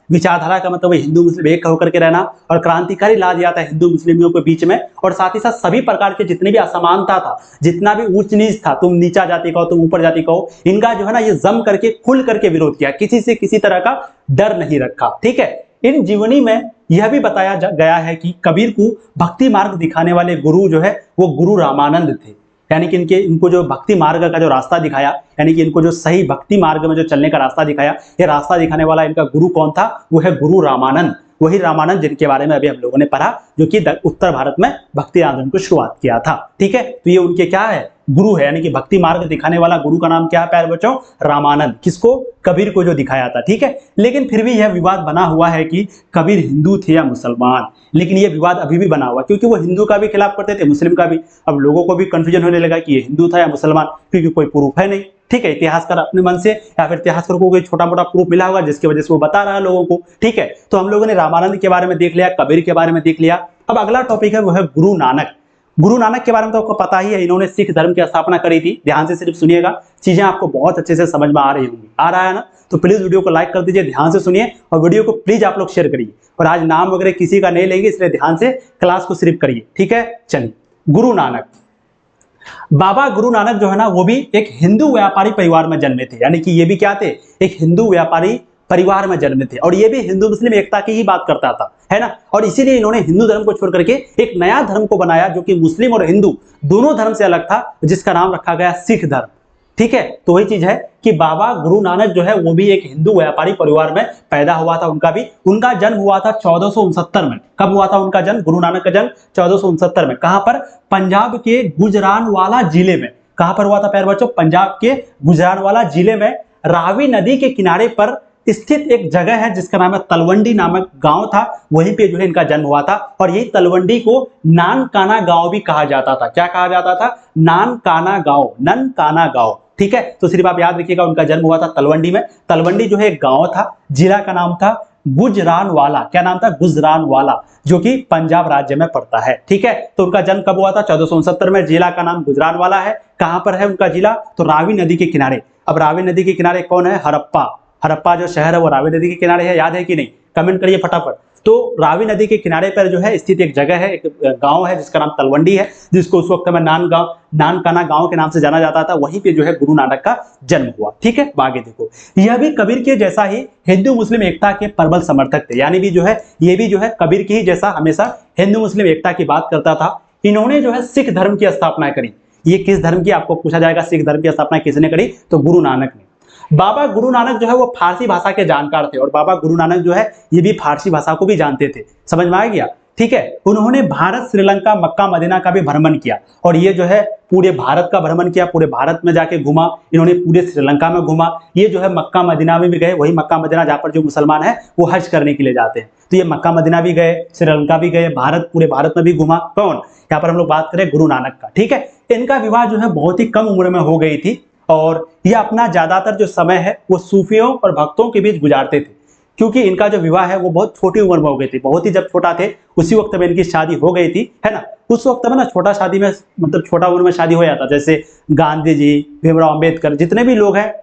विचारधारा का मतलब हिंदू मुस्लिम एक होकर के रहना, और क्रांतिकारी ला दिया था हिंदू मुस्लिमों के बीच में। और साथ ही साथ सभी प्रकार के जितने भी असमानता था, जितना भी ऊंच नीच था, तुम नीचा जाति का हो तुम ऊपर जाति का हो, इनका जो है ना ये जम करके खुल करके विरोध किया, किसी से किसी तरह का डर नहीं रखा। ठीक है, इन जीवनी में यह भी बताया गया है कि कबीर को भक्ति मार्ग दिखाने वाले गुरु जो है वो गुरु रामानंद थे। यानी कि इनको जो भक्ति मार्ग का जो रास्ता दिखाया, यानी कि इनको जो सही भक्ति मार्ग में जो चलने का रास्ता दिखाया, ये रास्ता दिखाने वाला इनका गुरु कौन था? वो है गुरु रामानंद। वही रामानंद जिनके बारे में अभी हम लोगों ने पढ़ा, जो कि उत्तर भारत में भक्ति आंदोलन को शुरुआत किया था। ठीक है, तो ये उनके क्या है? गुरु है। यानी कि भक्ति मार्ग दिखाने वाला गुरु का नाम क्या है प्यारे बच्चों? रामानंद। किसको? कबीर को जो दिखाया था। ठीक है, लेकिन फिर भी यह विवाद बना हुआ है कि कबीर हिंदू थे या मुसलमान। लेकिन यह विवाद अभी भी बना हुआ, क्योंकि वो हिंदू का भी खिलाफ करते थे, मुस्लिम का भी। अब लोगों को भी कंफ्यूजन होने लगा कि ये हिंदू था या मुसलमान, क्योंकि कोई प्रूफ है नहीं। ठीक है, इतिहासकार अपने मन से या फिर इतिहासकार को कोई छोटा मोटा प्रूफ मिला होगा जिसकी वजह से वो बता रहा है लोगों को। ठीक है, तो हम लोगों ने रामानंद के बारे में देख लिया, कबीर के बारे में देख लिया। अब अगला टॉपिक है वो है गुरु नानक। गुरु नानक के बारे में तो आपको पता ही है, इन्होंने सिख धर्म की स्थापना करी थी। ध्यान से सिर्फ सुनिएगा, चीजें आपको बहुत अच्छे से समझ में आ रही होंगी। आ रहा है ना? तो प्लीज वीडियो को लाइक कर दीजिए, ध्यान से सुनिए, और वीडियो को प्लीज आप लोग शेयर करिए। और आज नाम वगैरह किसी का नहीं लेंगे, इसलिए ध्यान से क्लास को सिर्फ करिए। ठीक है, चलिए। गुरु नानक, बाबा गुरु नानक जो है ना वो भी एक हिंदू व्यापारी परिवार में जन्मे थे। यानी कि ये भी क्या थे? एक हिंदू व्यापारी परिवार में जन्मे थे, और ये भी हिंदू मुस्लिम एकता की ही बात करता था, है ना। और इसीलिए इन्होंने हिंदू धर्म को छोड़ करके एक नया धर्म को बनाया जो कि मुस्लिम और हिंदू दोनों धर्म से अलग था, जिसका नाम रखा गया सिख धर्म। ठीक है, तो वही चीज है कि बाबा गुरु नानक जो है वो भी एक हिंदू व्यापारी परिवार में पैदा हुआ था। उनका जन्म हुआ था 1469 में। कब हुआ था उनका जन्म? गुरु नानक का जन्म 1469 में। कहां पर? पंजाब के गुजरानवाला जिले में। कहां पर हुआ था प्यारे बच्चों? पंजाब के गुजरानवाला जिले में रावी नदी के किनारे पर स्थित एक जगह है जिसका नाम है तलवंडी नामक गांव था। वहीं पे जो है इनका जन्म हुआ था, और यही तलवंडी को नानकाना गांव भी कहा जाता था। क्या कहा जाता था? नानकाना गांव, ननकाना गांव। ठीक है, तो सिर्फ आप याद रखिएगा उनका जन्म हुआ था तलवंडी में। तलवंडी जो है एक गांव था, जिला का नाम था गुजरानवाला। क्या नाम था? गुजरानवाला, जो कि पंजाब राज्य में पड़ता है। ठीक है, तो उनका जन्म कब हुआ था? 1469 में। जिला का नाम गुजरानवाला है। कहां पर है उनका जिला? तो रावी नदी के किनारे। अब रावी नदी के किनारे कौन है? हड़प्पा। हड़प्पा जो शहर है वो रावी नदी के किनारे है, याद है कि नहीं? कमेंट करिए फटाफट। तो रावी नदी के किनारे पर जो है स्थित एक जगह है, एक गांव है जिसका नाम तलवंडी है, जिसको उस वक्त में नानकाना गांव के नाम से जाना जाता था। वहीं पे जो है गुरु नानक का जन्म हुआ। ठीक है, आगे देखो, यह भी कबीर के जैसा ही हिंदू मुस्लिम एकता के प्रबल समर्थक थे। यानी भी जो है ये भी जो है कबीर की ही जैसा हमेशा हिंदू मुस्लिम एकता की बात करता था। इन्होंने जो है सिख धर्म की स्थापना करी। ये किस धर्म की? आपको पूछा जाएगा सिख धर्म की स्थापना किसने करी? तो गुरु नानक ने। बाबा गुरु नानक जो है वो फारसी भाषा के जानकार थे, और बाबा गुरु नानक जो है ये भी फारसी भाषा को भी जानते थे। समझ में आ गया? ठीक है, उन्होंने भारत, श्रीलंका, मक्का, मदीना का भी भ्रमण किया, और ये जो है पूरे भारत का भ्रमण किया, पूरे भारत में जाके घुमा। इन्होंने पूरे श्रीलंका में घुमा। ये जो है मक्का मदीना में भी गए, वही मक्का मदीना जहाँ पर जो मुसलमान है वो हज करने के लिए जाते हैं। तो ये मक्का मदीना भी गए, श्रीलंका भी गए, भारत, पूरे भारत में भी घुमा। कौन? यहाँ पर हम लोग बात करें गुरु नानक का। ठीक है, इनका विवाह जो है बहुत ही कम उम्र में हो गई थी, और यह अपना ज्यादातर जो समय है वो सूफियों और भक्तों के बीच गुजारते थे, क्योंकि इनका जो विवाह है वो बहुत छोटी उम्र में हो गई थी। बहुत ही जब छोटा थे उसी वक्त में इनकी शादी हो गई थी, है ना। उस वक्त में ना छोटा शादी में मतलब छोटा उम्र में शादी हो जाता, जैसे गांधी जी, भीमराव अंबेडकर, जितने भी लोग हैं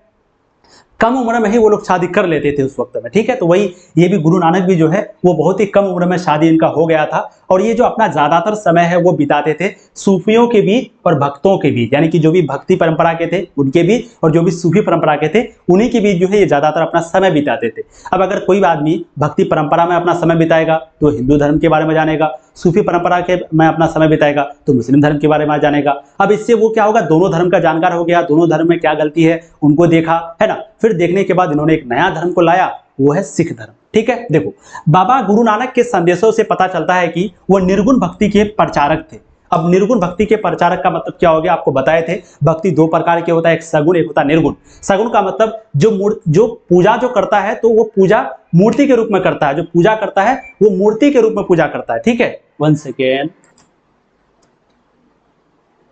कम उम्र में ही वो लोग शादी कर लेते थे उस वक्त में। ठीक है, तो वही ये भी गुरु नानक भी जो है वो बहुत ही कम उम्र में शादी इनका हो गया था, और ये जो अपना ज्यादातर समय है वो बिताते थे सूफियों के बीच और भक्तों के बीच। यानी कि जो भी भक्ति परंपरा के थे उनके बीच, और जो भी सूफी परंपरा के थे उन्हीं के बीच जो है ये ज्यादातर अपना समय बिताते थे। अब अगर कोई आदमी भक्ति परंपरा में अपना समय बिताएगा तो हिंदू धर्म के बारे में जानेगा, सूफी परंपरा के में अपना समय बिताएगा तो मुस्लिम धर्म के बारे में जानेगा। अब इससे वो क्या होगा? दोनों धर्म का जानकार हो गया, दोनों धर्म में क्या गलती है उनको देखा, है ना। फिर देखने के बाद इन्होंने एक नया धर्म को लाया, वो है सिख धर्म। ठीक है, देखो बाबा गुरु नानक के संदेशों से पता चलता है कि वो निर्गुण भक्ति के प्रचारक थे। अब निर्गुण भक्ति के प्रचारक का मतलब क्या हो गया? आपको बताए थे भक्ति दो प्रकार के होता है, एक सगुण, एक होता है निर्गुण। सगुण का मतलब जो पूजा जो करता है तो वो पूजा मूर्ति के रूप में करता है, जो पूजा करता है वो मूर्ति के रूप में पूजा करता है। ठीक है, 1 सेकेंड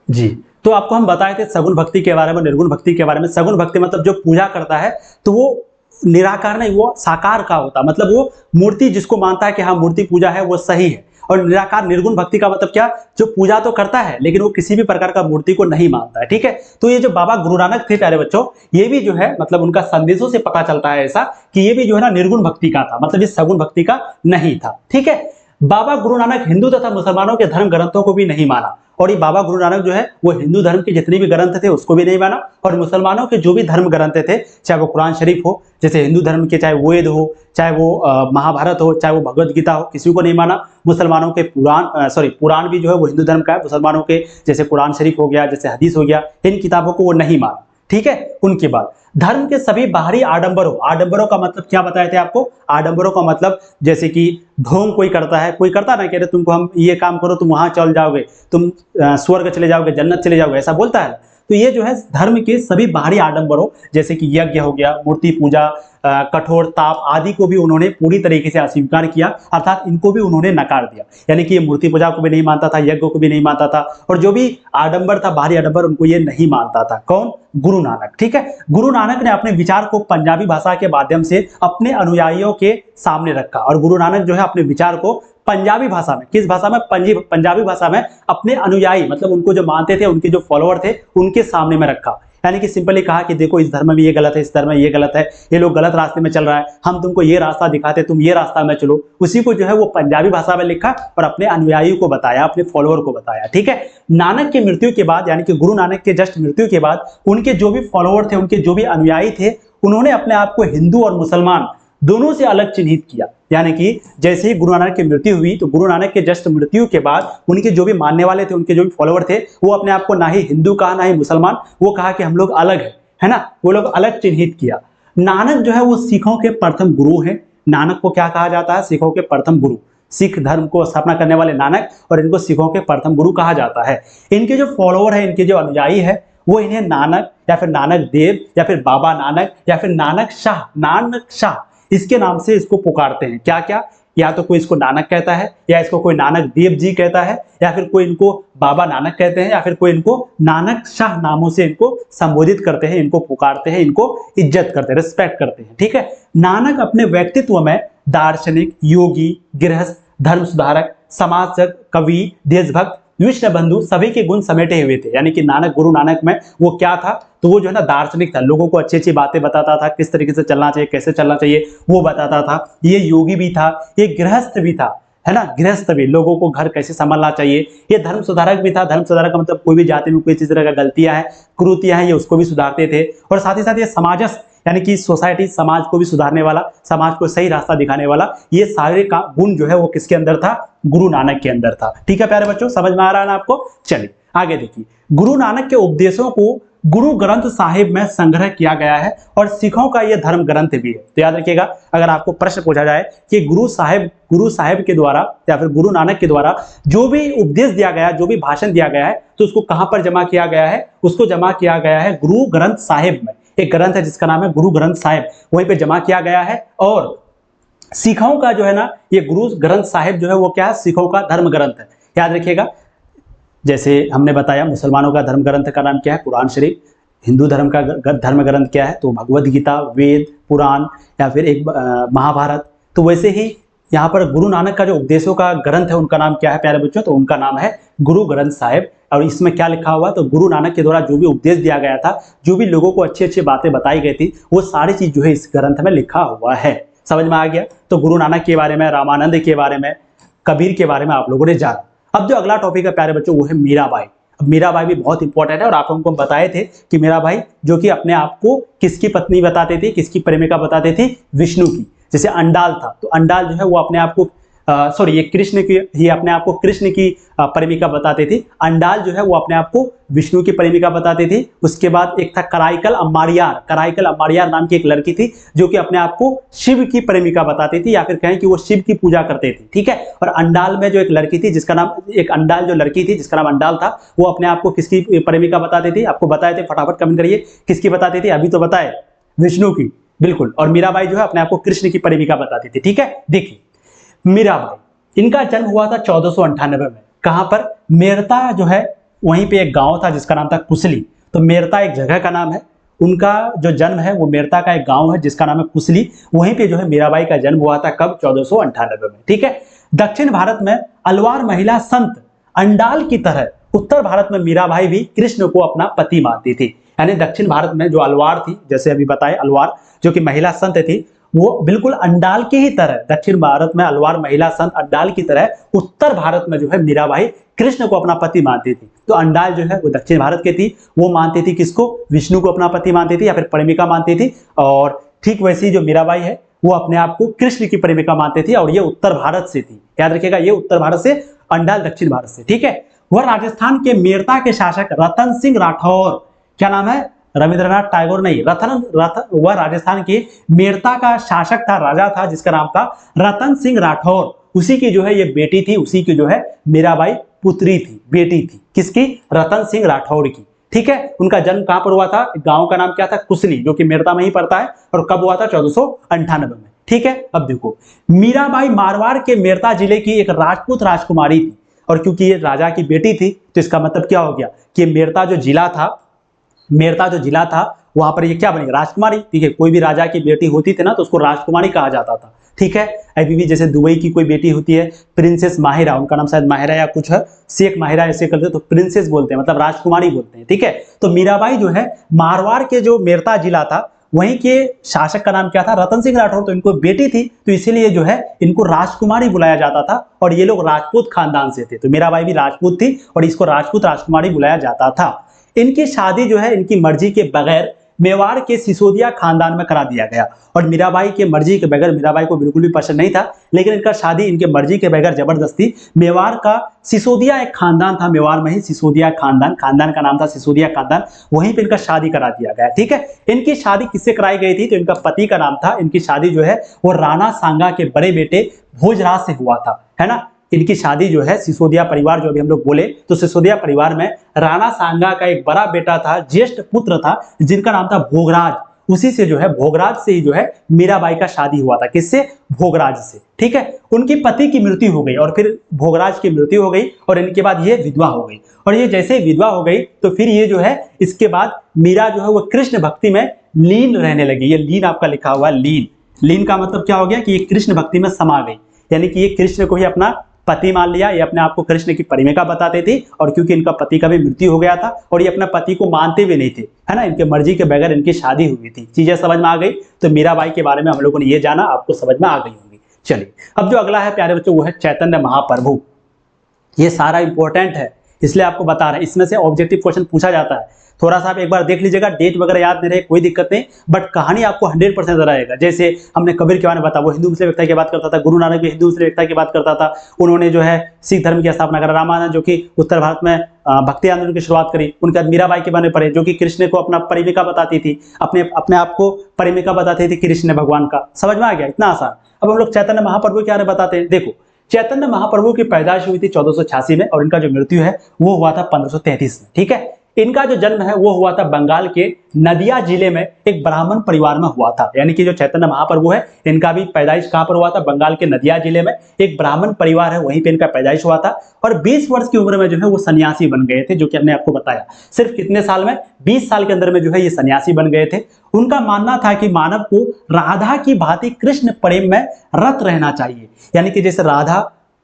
जी। तो आपको हम बताए थे सगुण भक्ति के बारे में, निर्गुण भक्ति के बारे में। सगुण भक्ति मतलब जो पूजा करता है तो वो निराकार नहीं, वो साकार का होता, मतलब वो मूर्ति जिसको मानता है कि हाँ मूर्ति पूजा है वो सही है। और निराकार निर्गुण भक्ति का मतलब क्या? जो पूजा तो करता है लेकिन वो किसी भी प्रकार का मूर्ति को नहीं मानता है। ठीक है, तो ये जो बाबा गुरु नानक थे प्यारे बच्चों, ये भी जो है मतलब उनका संदेशों से पता चलता है ऐसा कि ये भी जो है ना निर्गुण भक्ति का था, मतलब ये सगुण भक्ति का नहीं था। ठीक है, बाबा गुरु नानक हिंदू तथा मुसलमानों के धर्म ग्रंथों को भी नहीं माना, और ये बाबा गुरु नानक जो है वो हिंदू धर्म के जितने भी ग्रंथ थे उसको भी नहीं माना, और मुसलमानों के जो भी धर्म ग्रंथ थे, चाहे वो कुरान शरीफ हो, जैसे हिंदू धर्म के चाहे वेद हो, चाहे वो महाभारत हो, चाहे वो भगवत गीता हो, किसी को नहीं माना। मुसलमानों के पुराण भी जो है वो हिंदू धर्म का है, मुसलमानों के जैसे कुरान शरीफ हो गया, जैसे हदीस हो गया, इन किताबों को वो नहीं माना। ठीक है, उनके बाद धर्म के सभी बाहरी आडंबरों का मतलब क्या बताए थे आपको? आडंबरों का मतलब जैसे कि ढोंग कोई करता है, कोई करता ना, कह रहे तुमको हम ये काम करो तुम वहां चल जाओगे, तुम स्वर्ग चले जाओगे, जन्नत चले जाओगे, ऐसा बोलता है। तो ये जो है धर्म के सभी बाहरी आडंबरों जैसे कि यज्ञ हो गया, मूर्ति पूजा, कठोर ताप आदि को भी उन्होंने पूरी तरीके से अस्वीकार किया, अर्थात इनको भी उन्होंने नकार दिया। यानी कि ये मूर्ति पूजा को भी नहीं मानता था, यज्ञ को भी नहीं मानता था, और जो भी आडंबर था, बाहरी आडंबर, उनको ये नहीं मानता था। कौन? गुरु नानक। ठीक है, गुरु नानक ने अपने विचार को पंजाबी भाषा के माध्यम से अपने अनुयायियों के सामने रखा, और गुरु नानक जो है अपने विचार को पंजाबी भाषा में, किस भाषा में? पंजाबी भाषा में अपने अनुयायी मतलब उनको जो मानते थे, उनके जो फॉलोअर थे, उनके सामने में रखा। यानी कि सिंपली कहा कि देखो इस धर्म में ये गलत है, इस धर्म में ये गलत है, ये लोग गलत रास्ते में चल रहा है, हम तुमको ये रास्ता दिखाते, तुम ये रास्ता में चलो। उसी को जो है वो पंजाबी भाषा में लिखा और अपने अनुयायियों को बताया, अपने फॉलोअर को बताया। ठीक है, नानक की मृत्यु के बाद, यानी कि गुरु नानक के जस्ट मृत्यु के बाद, उनके जो भी फॉलोअर थे, उनके जो भी अनुयायी थे, उन्होंने अपने आप को हिंदू और मुसलमान दोनों से अलग चिन्हित किया। यानी कि जैसे ही गुरु नानक की मृत्यु हुई तो गुरु नानक के जस्ट मृत्यु के बाद उनके जो भी मानने वाले थे, उनके जो भी फॉलोअर थे, वो अपने आप को ना ही हिंदू कहा ना ही मुसलमान, वो कहा कि हम लोग अलग है ना, वो लोग अलग चिन्हित किया। नानक जो है वो सिखों के प्रथम गुरु हैं। नानक को क्या कहा जाता है? सिखों के प्रथम गुरु। सिख धर्म को स्थापना करने वाले नानक, और इनको सिखों के प्रथम गुरु कहा जाता है। इनके जो फॉलोअर है, इनके जो अनुयायी है, वो इन्हें नानक या फिर नानक देव या फिर बाबा नानक या फिर नानक शाह इसके नाम से इसको पुकारते हैं। क्या क्या? या तो कोई इसको नानक कहता है, या इसको कोई नानक देव जी कहता है, या फिर कोई इनको बाबा नानक कहते हैं, या फिर कोई इनको नानक शाह नामों से इनको संबोधित करते हैं, इनको पुकारते हैं, इनको इज्जत करते हैं, रिस्पेक्ट करते हैं। ठीक है। नानक अपने व्यक्तित्व में दार्शनिक, योगी, गृहस्थ, धर्म सुधारक, समाजक, कवि, देशभक्त, विश्व बंधु सभी के गुण समेटे हुए थे। यानी कि नानक, गुरु नानक में वो क्या था? तो वो जो है ना दार्शनिक था, लोगों को अच्छी अच्छी बातें बताता था, किस तरीके से चलना चाहिए, कैसे चलना चाहिए वो बताता था। ये योगी भी था, ये गृहस्थ भी था, है ना, गृहस्थ भी, लोगों को घर कैसे संभालना चाहिए। ये धर्म सुधारक भी था। धर्म सुधारक का मतलब कोई भी जाति में कोई चीज तरह का गलतियां हैं, कुरीतियां हैं, ये उसको भी सुधारते थे। और साथ ही साथ ये समाजस्थ, यानी कि सोसाइटी, समाज को भी सुधारने वाला, समाज को सही रास्ता दिखाने वाला, ये सारे का गुण जो है वो किसके अंदर था? गुरु नानक के अंदर था। ठीक है प्यारे बच्चों, समझ में आ रहा है ना आपको? चलिए आगे देखिए। गुरु नानक के उपदेशों को गुरु ग्रंथ साहिब में संग्रह किया गया है और सिखों का यह धर्म ग्रंथ भी है। तो याद रखिएगा, अगर आपको प्रश्न पूछा जाए कि गुरु साहिब के द्वारा या फिर गुरु नानक के द्वारा जो भी उपदेश दिया गया, जो भी भाषण दिया गया है, तो उसको कहां पर जमा किया गया है? उसको जमा किया गया है गुरु ग्रंथ साहिब में। एक ग्रंथ है जिसका नाम है गुरु ग्रंथ साहिब, वहीं पे जमा किया गया है। और सिखों का जो है ना ये गुरु ग्रंथ साहिब जो है वो क्या है? सिखों का धर्म ग्रंथ है। याद रखिएगा, जैसे हमने बताया मुसलमानों का धर्म ग्रंथ का नाम क्या है? कुरान शरीफ। हिंदू धर्म का धर्म ग्रंथ क्या है? तो भगवद गीता, वेद, पुराण या फिर एक महाभारत। तो वैसे ही यहाँ पर गुरु नानक का जो उपदेशों का ग्रंथ है उनका नाम क्या है प्यारे बच्चों? तो उनका नाम है गुरु ग्रंथ साहिब। और इसमें क्या लिखा हुआ? तो गुरु नानक के द्वारा जो भी उपदेश दिया गया था, जो भी लोगों को अच्छी अच्छी बातें बताई गई थी, वो सारी चीज जो है इस ग्रंथ में लिखा हुआ है। समझ में आ गया? तो गुरु नानक के बारे में, रामानंद के बारे में, कबीर के बारे में आप लोगों ने जाना। अब जो अगला टॉपिक है प्यारे बच्चों वो है मीराबाई। अब मीराबाई भी बहुत इंपॉर्टेंट है और आप लोगों को बताए थे कि मीराबाई जो कि अपने आप को किसकी पत्नी बताते थे, किसकी प्रेमिका बताते थे? विष्णु की। जैसे अंडाल था, तो अंडाल जो है वो अपने आप को ये कृष्ण की, ये अपने आप को कृष्ण की प्रेमिका बताते थे। अंडाल जो है वो अपने आप को विष्णु की प्रेमिका बताते थे। उसके बाद एक था कराईकल अम्मारियार नाम की एक लड़की थी जो कि अपने आप को शिव की प्रेमिका बताती थी, या फिर कहें कि वो शिव की पूजा करते थे। ठीक है। और अंडाल में जो एक लड़की थी जिसका नाम, एक अंडाल जो लड़की थी जिसका नाम अंडाल था, वो अपने आप को किसकी प्रेमिका बताती थी? आपको बताए थे, फटाफट कमेंट करिए किसकी बताती थी? अभी तो बताए, विष्णु की, बिल्कुल। और मीराबाई जो है अपने आप को कृष्ण की प्रेमिका बताती थी। ठीक है। देखिए मीराबाई, इनका जन्म हुआ था 1498 में। कहां पर? मेरता जो है वहीं पे एक गांव था जिसका नाम था कुसली। तो मेरता एक जगह का नाम है, उनका जो जन्म है वो मेरता का एक गांव है जिसका नाम है कुसली। वहीं पे जो है मीराबाई का जन्म हुआ था। कब? 1498 में। ठीक है। दक्षिण भारत में अलवार महिला संत अंडाल की तरह उत्तर भारत में मीराबाई भी कृष्ण को अपना पति मानती थी। यानी दक्षिण भारत में जो अलवार थी, जैसे अभी बताए अलवार जो कि महिला संत थी, वो बिल्कुल अंडाल की ही तरह, दक्षिण भारत में अलवार महिला संत अंडाल की तरह उत्तर भारत में जो है मीराबाई कृष्ण को अपना पति मानती थी। तो अंडाल जो है वो दक्षिण भारत की थी, वो मानती थी किसको? विष्णु को अपना पति मानती थी या फिर प्रेमिका मानती थी। और ठीक वैसे ही जो मीराबाई है वो अपने आप को कृष्ण की प्रेमिका मानती थी, और ये उत्तर भारत से थी। याद रखिएगा, ये उत्तर भारत से, अंडाल दक्षिण भारत से। ठीक है। वह राजस्थान के मेरता के शासक रतन सिंह राठौर, क्या नाम है? रविंद्रनाथ टैगोर नहीं, वह राजस्थान के मेरता का शासक था, राजा था जिसका नाम था रतन सिंह राठौर। उसी की जो है ये बेटी थी, उसी की जो है मीराबाई पुत्री थी, बेटी थी। किसकी? रतन सिंह राठौर की। ठीक है। उनका जन्म कहां पर हुआ था? गांव का नाम क्या था? कुसली, जो कि मेरता में ही पड़ता है। और कब हुआ था? 1498 में। ठीक है। अब देखो, मीराबाई मारवाड़ के मेरता जिले की एक राजपूत राजकुमारी थी। और क्योंकि ये राजा की बेटी थी तो इसका मतलब क्या हो गया कि मेरता जो जिला था वहां पर ये क्या बनेगी? राजकुमारी। ठीक है। कोई भी राजा की बेटी होती थी ना तो उसको राजकुमारी कहा जाता था। ठीक है। अभी भी जैसे दुबई की कोई बेटी होती है, प्रिंसेस माहिरा, उनका नाम शायद माहिरा या कुछ है, शेख माहिरा ऐसे करते हैं, तो प्रिंसेस बोलते हैं, मतलब राजकुमारी बोलते हैं। ठीक है। तो मीराबाई जो है मारवाड़ के जो मेरता जिला था वहीं के शासक का नाम क्या था? रतन सिंह राठौर। तो इनको बेटी थी तो इसीलिए जो है इनको राजकुमारी बुलाया जाता था, और ये लोग राजपूत खानदान से थे। तो मीराबाई भी राजपूत थी और इसको राजपूत राजकुमारी बुलाया जाता था। इनकी शादी जो है इनकी मर्जी के बगैर मेवाड़ के सिसोदिया खानदान में करा दिया गया। और मीराबाई के मर्जी के बगैर, मीराबाई को बिल्कुल भी पसंद नहीं था, लेकिन इनका शादी इनके मर्जी के बगैर जबरदस्ती मेवाड़ का सिसोदिया एक खानदान था, मेवाड़ में ही सिसोदिया खानदान, खानदान का नाम था सिसोदिया खानदान, वहीं पे इनका शादी करा दिया गया। ठीक है, इनकी शादी किससे कराई गई थी? तो इनका पति का नाम था, इनकी शादी जो है वो राणा सांगा के बड़े बेटे भोजराज से हुआ था, है ना। इनकी शादी जो है सिसोदिया परिवार, जो अभी हम लोग बोले तो सिसोदिया परिवार में राणा सांगा का एक बड़ा बेटा था, ज्येष्ठ पुत्र था, जिनका नाम था भोगराज। उसी से जो है भोगराज से ही जो है मीराबाई का शादी हुआ था। किससे? भोगराज से। ठीक है, उनकी पति की मृत्यु हो गई और फिर भोगराज की मृत्यु हो गई और इनके बाद ये विधवा हो गई। और ये जैसे विधवा हो गई तो फिर ये जो है इसके बाद मीरा जो है वो कृष्ण भक्ति में लीन रहने लगी। ये लीन आपका लिखा हुआ है, लीन। लीन का मतलब क्या हो गया कि ये कृष्ण भक्ति में समा गई, यानी कि ये कृष्ण को ही अपना पति मान लिया। ये अपने आप को कृष्ण की प्रेमिका बताते थे और क्योंकि इनका पति का भी मृत्यु हो गया था और ये अपने पति को मानते भी नहीं थे, है ना, इनके मर्जी के बगैर इनकी शादी हुई थी। चीजें समझ में आ गई। तो मीराबाई के बारे में हम लोगों ने ये जाना, आपको समझ में आ गई होगी। चलिए, अब जो अगला है प्यारे बच्चों वो है चैतन्य महाप्रभु। ये सारा इंपॉर्टेंट है इसलिए आपको बता रहे हैं, इसमें से ऑब्जेक्टिव क्वेश्चन पूछा जाता है। थोड़ा सा आप एक बार देख लीजिएगा, डेट वगैरह याद नहीं रहे कोई दिक्कत नहीं, बट कहानी आपको 100% रहेगा। जैसे हमने कबीर के बारे में बताया, वो हिंदू मुस्लिम एकता की बात करता था, गुरु नानक भी हिंदू मुस्लिम एकता की बात करता था। उन्होंने जो है सिख धर्म की स्थापना करा। रामानंद जो कि उत्तर भारत में भक्ति आंदोलन की शुरुआत करी। उनके बाद मीराबाई के बारे पढ़े, जो कि कृष्ण को अपना प्रेमिका बताती थी, अपने आप को प्रेमिका बताती थी कृष्ण भगवान का। समझ में आ गया? इतना आसान। अब हम लोग चैतन्य महाप्रभु के बारे में बताते हैं। देखो, चैतन्य महाप्रभु की पैदाइश हुई थी 1486 में और इनका जो मृत्यु है वो हुआ था 1533 में। ठीक है, इनका जो जन्म है वो हुआ था बंगाल के नदिया जिले में एक ब्राह्मण परिवार में हुआ था। यानी कि जो चैतन्य महाप्रभु है इनका भी पैदाइश कहां पर हुआ था? बंगाल के नदिया जिले में एक ब्राह्मण परिवार है, वहीं पे इनका पैदाइश हुआ था। और 20 वर्ष की उम्र में जो है वो सन्यासी बन गए थे, जो कि हमने आपको बताया। सिर्फ कितने साल में? 20 साल के अंदर में जो है ये सन्यासी बन गए थे। उनका मानना था कि मानव को राधा की भांति कृष्ण प्रेम में रत रहना चाहिए। यानी कि जैसे राधा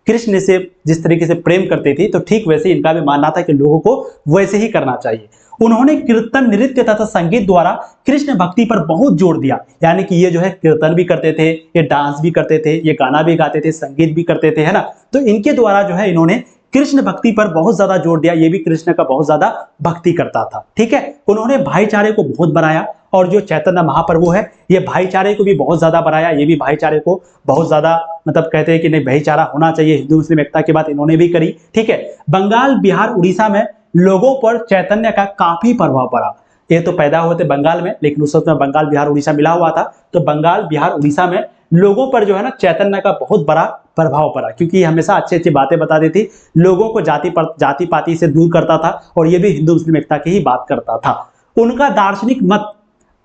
कृष्ण से जिस तरीके से प्रेम करते थे, तो ठीक वैसे इनका भी मानना था कि लोगों को वैसे ही करना चाहिए। उन्होंने कीर्तन, नृत्य तथा संगीत द्वारा कृष्ण भक्ति पर बहुत जोर दिया। यानी कि ये जो है कीर्तन भी करते थे, ये डांस भी करते थे, ये गाना भी गाते थे, संगीत भी करते थे, है ना। तो इनके द्वारा जो है इन्होंने कृष्ण भक्ति पर बहुत ज्यादा जोर दिया। ये भी कृष्ण का बहुत ज्यादा भक्ति करता था। ठीक है, उन्होंने भाईचारे को बहुत बढ़ाया और जो चैतन्य महाप्रभु है ये भाईचारे को भी बहुत ज्यादा बढ़ाया। ये भी भाईचारे को बहुत ज्यादा मतलब कहते हैं कि नहीं, भाईचारा होना चाहिए, हिंदू मुस्लिम एकता की बात इन्होंने भी करी। ठीक है, बंगाल, बिहार, उड़ीसा में लोगों पर चैतन्य का काफी प्रभाव पड़ा। ये तो पैदा हुए थे बंगाल में, लेकिन उस वक्त में बंगाल, बिहार, उड़ीसा मिला हुआ था। तो बंगाल, बिहार, उड़ीसा में लोगों पर जो है ना चैतन्य का बहुत बड़ा प्रभाव पड़ा, क्योंकि हमेशा अच्छी अच्छी बातें बताती थी, लोगों को जाति पाति से दूर करता था और ये भी हिंदू मुस्लिम एकता की ही बात करता था। उनका दार्शनिक मत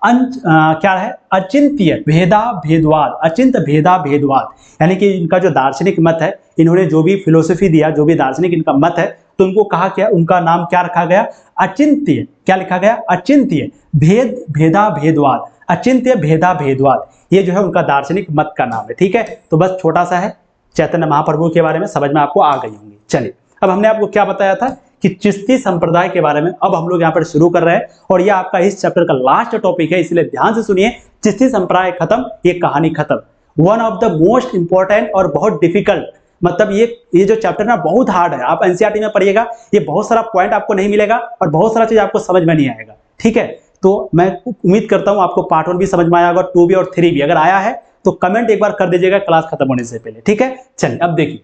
क्या है? अचिंत्य भेदा भेदवाद, अचिंत भेदा भेदवाद। यानी कि इनका जो दार्शनिक मत है, इन्होंने जो भी फिलोसफी दिया, जो भी दार्शनिक इनका मत है, तो उनको कहा क्या? उनका नाम क्या रखा गया? अचिंत्य। क्या लिखा गया? अचिंत्य भेद भेदा भेदवाद, अचिंत्य भेदा भेदवाद। ये जो है उनका दार्शनिक मत का नाम है। ठीक है, तो बस छोटा सा है चैतन्य महाप्रभु के बारे में, समझ में आपको आ गई होंगी। चलिए, अब हमने आपको क्या बताया था कि चिश्ती संप्रदाय के बारे में अब हम लोग यहाँ पर शुरू कर रहे हैं और ये आपका इस चैप्टर का लास्ट टॉपिक है, इसलिए ध्यान से सुनिए। चिश्ती संप्रदाय खत्म, ये कहानी खत्म। One of the most important और बहुत डिफिकल्ट, मतलब ये जो चैप्टर ना बहुत हार्ड है। आप एनसीईआरटी में पढ़िएगा, ये बहुत सारा पॉइंट आपको नहीं मिलेगा और बहुत सारा चीज आपको समझ में नहीं आएगा। ठीक है, तो मैं उम्मीद करता हूं आपको पार्ट 1 भी समझ में आया होगा, 2 भी और 3 भी। अगर आया है तो कमेंट एक बार कर दीजिएगा क्लास खत्म होने से पहले। ठीक है, चलिए अब देखिए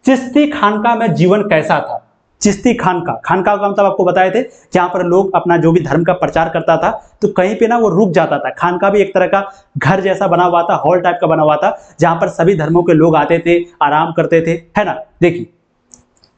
चिश्ती खानका में जीवन कैसा था। चिश्ती खानका, खानका का मतलब आपको बताए थे जहां पर लोग अपना जो भी धर्म का प्रचार करता था तो कहीं पे ना वो रुक जाता था। खानका भी एक तरह का घर जैसा बना हुआ था, हॉल टाइप का बना हुआ था, जहां पर सभी धर्मों के लोग आते थे, आराम करते थे, है ना। देखिए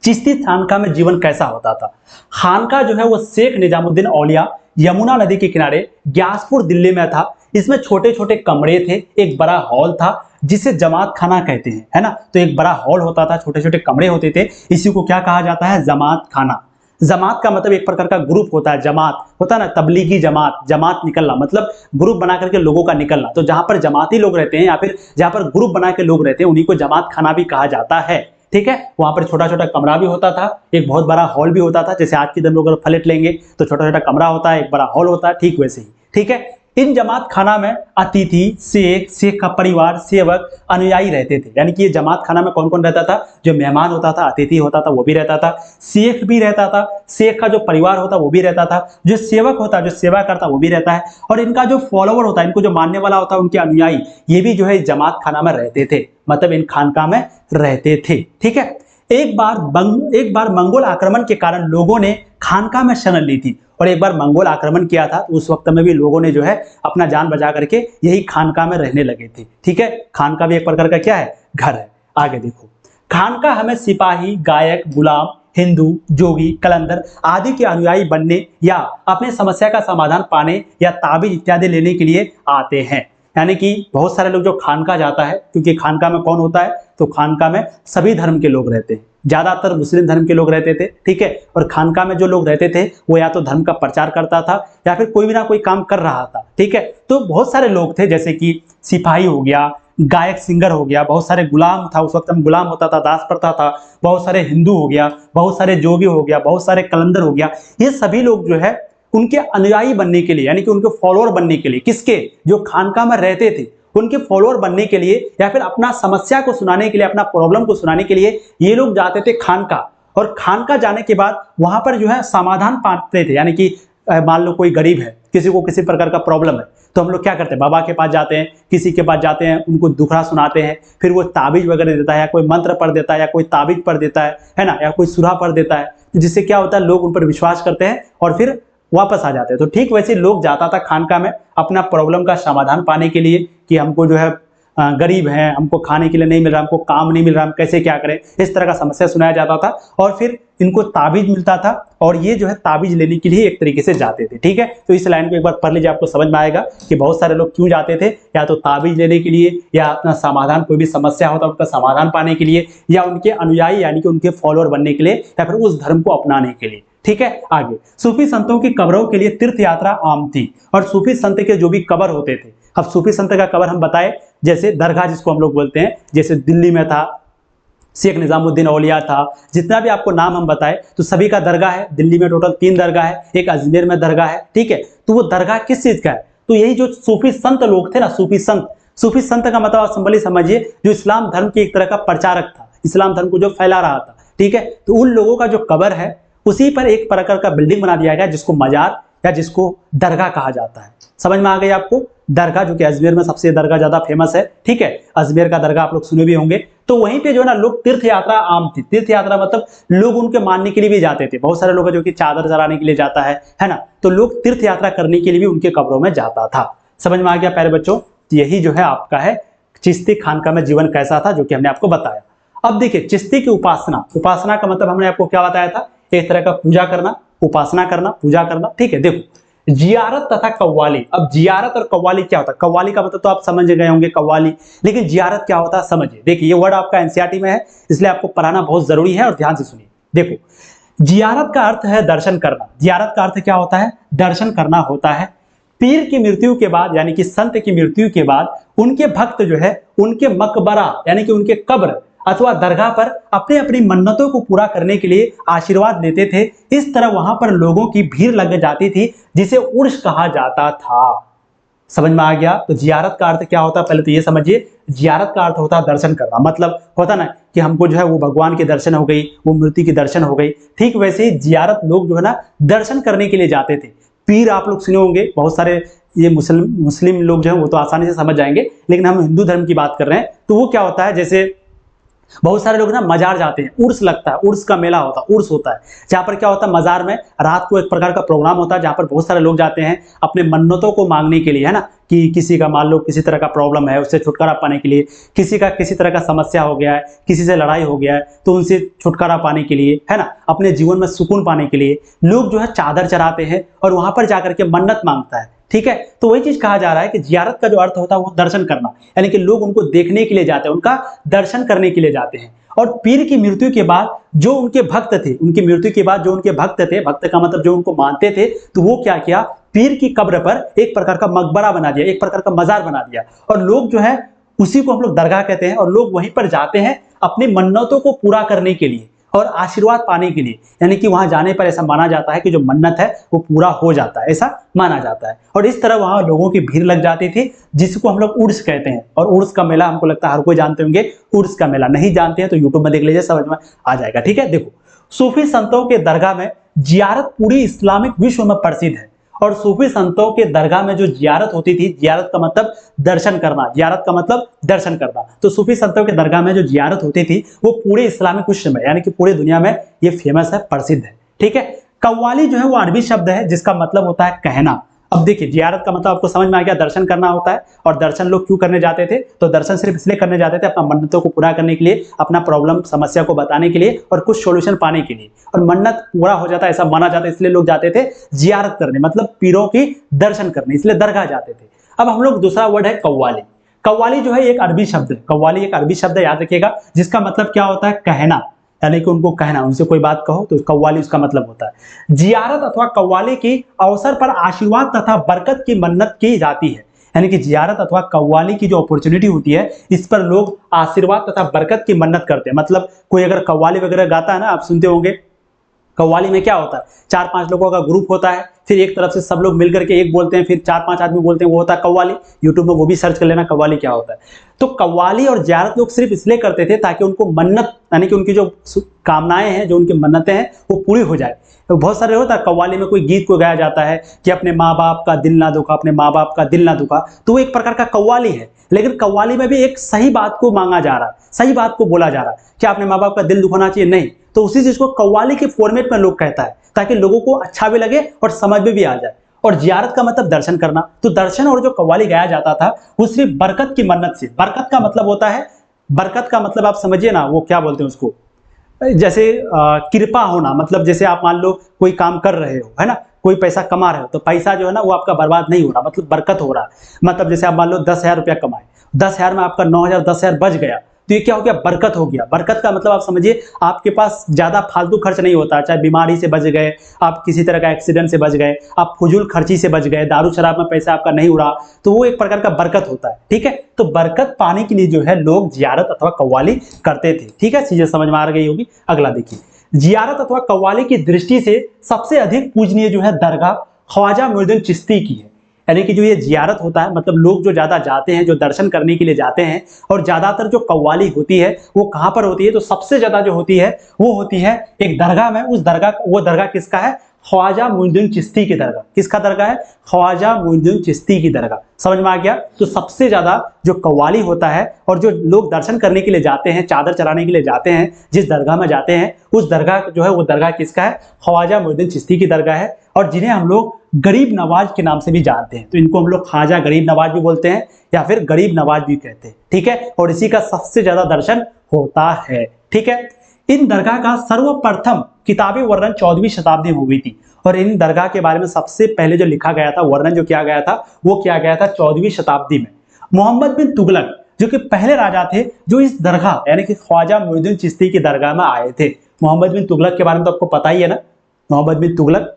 चिश्ती खानका में जीवन कैसा होता था। खानका जो है वो शेख निजामुद्दीन औलिया यमुना नदी के किनारे ग्यासपुर दिल्ली में था। इसमें छोटे छोटे कमरे थे, एक बड़ा हॉल था जिसे जमात खाना कहते हैं, है ना। तो एक बड़ा हॉल होता था, छोटे छोटे कमरे होते थे, इसी को क्या कहा जाता है? जमात खाना। जमात का मतलब एक प्रकार का ग्रुप होता है, जमात होता है ना, तबलीगी जमात, जमात निकलना मतलब ग्रुप बना करके लोगों का निकलना। तो जहां पर जमाती लोग रहते हैं या फिर जहां पर ग्रुप बना के लोग रहते हैं उन्हीं को जमात खाना भी कहा जाता है। ठीक है, वहां पर छोटा छोटा कमरा भी होता था, एक बहुत बड़ा हॉल भी होता था। जैसे आज के दिन लोग अगर फ्लैट लेंगे तो छोटा छोटा कमरा होता है, एक बड़ा हॉल होता है, ठीक वैसे ही। ठीक है, इन जमात खाना में अतिथि, शेख, शेख का परिवार, सेवक, अनुयायी रहते थे। यानी कि ये जमात खाना में कौन कौन रहता था? जो मेहमान होता था, अतिथि होता था, वो भी रहता था, शेख भी रहता था, शेख का जो परिवार होता वो भी रहता था, जो सेवक होता, जो सेवा करता वो भी रहता है, और इनका जो फॉलोवर होता है, इनको जो मानने वाला होता है, उनके अनुयायी, ये भी जो है जमात खाना में रहते थे, मतलब इन खानका में रहते थे। ठीक है। एक बार मंगोल आक्रमण के कारण लोगों ने खानका में शरण ली थी, और एक बार मंगोल आक्रमण किया था, तो उस वक्त में भी लोगों ने जो है अपना जान बचा करके यही खानका में रहने लगे थे। ठीक है। खानका भी एक प्रकार का क्या है? घर है। आगे देखो, खानका हमें सिपाही, गायक, गुलाम, हिंदू, जोगी, कलंदर आदि के अनुयायी बनने या अपने समस्या का समाधान पाने या ताबीज इत्यादि लेने के लिए आते हैं। यानी कि बहुत सारे लोग जो खानका जाता है, क्योंकि खानका में कौन होता है? तो खानका में सभी धर्म के लोग रहते हैं, ज्यादातर मुस्लिम धर्म के लोग रहते थे। ठीक है। और खानका में जो लोग रहते थे वो या तो धर्म का प्रचार करता था या फिर कोई भी ना कोई काम कर रहा था। ठीक है। तो बहुत सारे लोग थे, जैसे कि सिपाही हो गया, गायक सिंगर हो गया, बहुत सारे गुलाम था, उस वक्त में गुलाम होता था, दास प्रथा था, बहुत सारे हिंदू हो गया, बहुत सारे जोगी हो गया, बहुत सारे कलंदर हो गया। ये सभी लोग जो है उनके अनुयायी बनने के लिए, यानी कि उनके फॉलोअर बनने के लिए, किसके? जो खानका में रहते थे उनके फॉलोअर बनने के लिए, या फिर अपना समस्या को सुनाने के लिए, अपना प्रॉब्लम को सुनाने के लिए ये लोग जाते थे खानका। और खानका जाने के बाद वहां पर जो है समाधान पाते थे। यानी कि मान लो कोई गरीब है, किसी को किसी प्रकार का प्रॉब्लम है, तो हम लोग क्या करते हैं? बाबा के पास जाते हैं, किसी के पास जाते हैं, उनको दुखड़ा सुनाते हैं, फिर वो ताबीज वगैरह देता है, या कोई मंत्र पढ़ देता है, या कोई ताबीज पढ़ देता है ना, या कोई सुरा पढ़ देता है, जिससे क्या होता है? लोग उन पर विश्वास करते हैं और फिर वापस आ जाते हैं। तो ठीक वैसे लोग जाता था खानका में अपना प्रॉब्लम का समाधान पाने के लिए, कि हमको जो है गरीब हैं, हमको खाने के लिए नहीं मिल रहा, हमको काम नहीं मिल रहा, हम कैसे क्या करें, इस तरह का समस्या सुनाया जाता था, और फिर इनको ताबीज मिलता था, और ये जो है ताबीज लेने के लिए एक तरीके से जाते थे। ठीक है। तो इस लाइन को एक बार पढ़ लीजिए, आपको समझ में आएगा कि बहुत सारे लोग क्यों जाते थे, या तो ताबीज लेने के लिए, या अपना समाधान, कोई भी समस्या होता उनका समाधान पाने के लिए, या उनके अनुयायी यानी कि उनके फॉलोअर बनने के लिए, या फिर उस धर्म को अपनाने के लिए। ठीक है। आगे, सूफी संतों की कब्रों के लिए तीर्थ यात्रा आम थी, और सूफी संत के जो भी कब्र होते थे, अब सूफी संत का कब्र हम बताए, जैसे दरगाह जिसको हम लोग बोलते हैं, जैसे दिल्ली में था शेख निजामुद्दीन औलिया था, जितना भी आपको नाम हम बताए, तो सभी का दरगाह है। दिल्ली में टोटल 3 दरगाह है, एक अजमेर में दरगाह है। ठीक है। तो वो दरगाह किस चीज का है? तो यही जो सूफी संत लोग थे ना, सूफी संत का मतलब आप सिंपली समझिए, जो इस्लाम धर्म की एक तरह का प्रचारक था, इस्लाम धर्म को जो फैला रहा था। ठीक है। तो उन लोगों का जो कब्र है, उसी पर एक प्रकार का बिल्डिंग बना दिया गया, जिसको मजार या जिसको दरगाह कहा जाता है। समझ में आ गई आपको? दरगाह, जो कि अजमेर में सबसे दरगाह ज्यादा फेमस है। ठीक है। अजमेर का दरगाह आप लोग सुने भी होंगे। तो वहीं पे जो है ना लोग तीर्थ यात्रा आम थी। तीर्थ यात्रा मतलब लोग उनके मानने के लिए भी जाते थे। बहुत सारे लोग जो कि चादर चढ़ाने के लिए जाता है ना, तो लोग तीर्थ यात्रा करने के लिए भी उनके कब्रों में जाता था। समझ में आ गया प्यारे बच्चों? यही जो है आपका है चिश्ती खानका में जीवन कैसा था, जो कि हमने आपको बताया। अब देखिए, चिश्ती की उपासना का मतलब हमने आपको क्या बताया था? एक तरह का पूजा करना, उपासना करना, पूजा करना। ठीक है। देखो, जियारत तथा कव्वाली। अब जियारत और कव्वाली क्या होता है? कव्वाली का मतलब तो आप समझ गए होंगे, कव्वाली, लेकिन जियारत क्या होता है समझिए। देखिए, ये वर्ड आपका एनसीईआरटी में है, इसलिए आपको पढ़ाना बहुत जरूरी है, और ध्यान से सुनिए। देखो, जियारत का अर्थ है दर्शन करना। जियारत का अर्थ क्या होता है? दर्शन करना होता है। पीर की मृत्यु के बाद, यानी कि संत की मृत्यु के बाद, उनके भक्त जो है उनके मकबरा यानी कि उनके कब्र अथवा दरगाह पर अपने अपनी मन्नतों को पूरा करने के लिए आशीर्वाद लेते थे। इस तरह वहां पर लोगों की भीड़ लग जाती थी, जिसे उर्स कहा जाता था। समझ में आ गया? तो जियारत का अर्थ क्या होता है? पहले तो ये समझिए, जियारत का अर्थ होता है दर्शन करना। मतलब होता ना कि हमको जो है वो भगवान के दर्शन हो गई, वो मूर्ति के दर्शन हो गई। ठीक वैसे ही जियारत लोग जो है ना दर्शन करने के लिए जाते थे। पीर आप लोग सुने होंगे, बहुत सारे ये मुस्लिम लोग जो है वो तो आसानी से समझ जाएंगे, लेकिन हम हिंदू धर्म की बात कर रहे हैं। तो वो क्या होता है, जैसे बहुत सारे लोग ना मजार जाते हैं, उर्स लगता है, उर्स का मेला होता है, उर्स होता है, जहाँ पर क्या होता है मजार में रात को एक प्रकार का प्रोग्राम होता है, जहाँ पर बहुत सारे लोग जाते हैं अपने मन्नतों को मांगने के लिए, है ना, कि किसी का मान लो किसी तरह का प्रॉब्लम है, उससे छुटकारा पाने के लिए, किसी का किसी तरह का समस्या हो गया है, किसी से लड़ाई हो गया है, तो उनसे छुटकारा पाने के लिए, है ना, अपने जीवन में सुकून पाने के लिए लोग जो है चादर चढ़ाते हैं और वहां पर जाकर के मन्नत मांगता है। ठीक है। तो वही चीज कहा जा रहा है कि जियारत का जो अर्थ होता है वो दर्शन करना, यानी कि लोग उनको देखने के लिए जाते हैं, उनका दर्शन करने के लिए जाते हैं। और पीर की मृत्यु के बाद जो उनके भक्त थे, उनकी मृत्यु के बाद जो उनके भक्त थे, भक्त का मतलब जो उनको मानते थे, तो वो क्या किया, पीर की कब्र पर एक प्रकार का मकबरा बना दिया, एक प्रकार का मजार बना दिया, और लोग जो है उसी को हम लोग दरगाह कहते हैं, और लोग वहीं पर जाते हैं अपनी मन्नतों को पूरा करने के लिए। और आशीर्वाद पाने के लिए, यानी कि वहां जाने पर ऐसा माना जाता है कि जो मन्नत है वो पूरा हो जाता है, ऐसा माना जाता है। और इस तरह वहां लोगों की भीड़ लग जाती थी, जिसको हम लोग उर्स कहते हैं। और उर्स का मेला हमको लगता है हर कोई जानते होंगे। उर्स का मेला नहीं जानते हैं तो यूट्यूब में देख लीजिए, समझ में आ जाएगा। ठीक है, देखो सूफी संतों के दरगाह में जियारत पूरी इस्लामिक विश्व में प्रसिद्ध है। और सूफी संतों के दरगाह में जो जियारत होती थी, जियारत का मतलब दर्शन करना, जियारत का मतलब दर्शन करना, तो सूफी संतों के दरगाह में जो जियारत होती थी वो पूरे इस्लामिक विश्व में, यानी कि पूरी दुनिया में ये फेमस है, प्रसिद्ध है। ठीक है, कव्वाली जो है वो अरबी शब्द है जिसका मतलब होता है कहना। अब देखिए, जियारत का मतलब आपको समझ में आ गया, दर्शन करना होता है। और दर्शन लोग क्यों करने जाते थे? तो दर्शन सिर्फ इसलिए करने जाते थे अपना मन्नतों को पूरा करने के लिए, अपना प्रॉब्लम समस्या को बताने के लिए और कुछ सॉल्यूशन पाने के लिए। और मन्नत पूरा हो जाता है ऐसा माना जाता है, इसलिए लोग जाते थे जियारत करने, मतलब पीरों की दर्शन करने, इसलिए दरगाह जाते थे। अब हम लोग दूसरा वर्ड है कव्वाली। कव्वाली जो है एक अरबी शब्द है, कव्वाली एक अरबी शब्द है, याद रखिएगा, जिसका मतलब क्या होता है? कहना, यानी कि उनको कहना, उनसे कोई बात कहो तो कव्वाली उसका मतलब होता है। जियारत अथवा कव्वाली की अवसर पर आशीर्वाद तथा बरकत की मन्नत की जाती है। यानी कि जियारत अथवा कव्वाली की जो अपॉर्चुनिटी होती है, इस पर लोग आशीर्वाद तथा बरकत की मन्नत करते हैं। मतलब कोई अगर कव्वाली वगैरह गाता है ना, आप सुनते होंगे, कव्वाली में क्या होता है? 4-5 लोगों का ग्रुप होता है, फिर एक तरफ से सब लोग मिलकर के एक बोलते हैं, फिर 4-5 आदमी बोलते हैं, वो होता है कव्वाली। यूट्यूब में वो भी सर्च कर लेना कव्वाली क्या होता है। तो कव्वाली और जियारत लोग सिर्फ इसलिए करते थे ताकि उनको मन्नत, यानी कि उनकी जो कामनाएं हैं, जो उनकी मन्नतें हैं, वो पूरी हो जाए। तो बहुत सारे होता है कव्वाली में कोई गीत को गाया जाता है कि अपने माँ बाप का दिल ना दुखा, अपने माँ बाप का दिल ना दुखा, तो वो एक प्रकार का कव्वाली है। लेकिन कव्वाली में भी एक सही बात को मांगा जा रहा है, सही बात को बोला जा रहा है कि अपने माँ बाप का दिल दुखाना चाहिए, नहीं। तो उसी चीज को कव्वाली के फॉर्मेट में लोग कहता है ताकि लोगों को अच्छा भी लगे और समझ में भी आ जाए। और जियारत का मतलब दर्शन करना, तो दर्शन और जो कव्वाली गाया जाता था वो सिर्फ बरकत की मन्नत से, बरकत का मतलब होता है, बरकत का मतलब आप समझिए ना, वो क्या बोलते हैं उसको, जैसे कृपा होना, मतलब जैसे आप मान लो कोई काम कर रहे हो, है ना, कोई पैसा कमा रहे हो, तो पैसा जो है ना वो आपका बर्बाद नहीं हो रहा, मतलब बरकत हो रहा है। मतलब जैसे आप मान लो 10,000 रुपया कमाए, 10,000 में आपका 9,000 10,000 बच गया, तो ये क्या हो गया? बरकत हो गया। बरकत का मतलब आप समझिए आपके पास ज्यादा फालतू खर्च नहीं होता, चाहे बीमारी से बच गए, आप किसी तरह का एक्सीडेंट से बच गए, आप फजूल खर्ची से बच गए, दारू शराब में पैसा आपका नहीं उड़ा, तो वो एक प्रकार का बरकत होता है। ठीक है, तो बरकत पाने के लिए जो है लोग जियारत अथवा कव्वाली करते थे। ठीक है, चीजें समझ में आ गई होगी। अगला देखिए, जियारत अथवा कव्वाली की दृष्टि से सबसे अधिक पूजनीय जो है दरगाह ख्वाजा मोइनुद्दीन चिश्ती की है। यानी कि जो ये जियारत होता है, मतलब लोग जो ज्यादा जाते हैं, जो दर्शन करने के लिए जाते हैं, और ज्यादातर जो कव्वाली होती है वो कहां पर होती है? तो सबसे ज्यादा जो होती है वो होती है एक दरगाह में। उस दरगाह, वो दरगाह किसका है? ख्वाजा मोइनुद्दीन चिश्ती की दरगाह। किसका दरगाह है? ख्वाजा मोइनुद्दीन चिश्ती की दरगाह। समझ में आ गया? तो सबसे ज्यादा जो कव्वाली होता है और जो लोग दर्शन करने के लिए जाते हैं, चादर चढ़ाने के लिए जाते हैं, जिस दरगाह में जाते हैं, उस दरगाह जो है वो दरगाह किसका है? ख्वाजा मोइनुद्दीन चिश्ती की दरगाह है। और जिन्हें हम लोग गरीब नवाज के नाम से भी जानते हैं, तो इनको हम लोग ख्वाजा गरीब नवाज भी बोलते हैं या फिर गरीब नवाज भी कहते हैं। ठीक है, और इसी का सबसे ज्यादा दर्शन होता है। ठीक है, इन दरगाह का सर्वप्रथम किताबी वर्णन 14वीं शताब्दी में हुई थी। और इन दरगाह के बारे में सबसे पहले जो लिखा गया था, वर्णन जो किया गया था, वो किया गया था 14वीं शताब्दी में। मोहम्मद बिन तुगलक जो कि पहले राजा थे जो इस दरगाह यानी कि ख्वाजा मोइनुद्दीन चिश्ती की दरगाह में आए थे। मोहम्मद बिन तुगलक के बारे में तो आपको पता ही है ना। मोहम्मद बिन तुगलक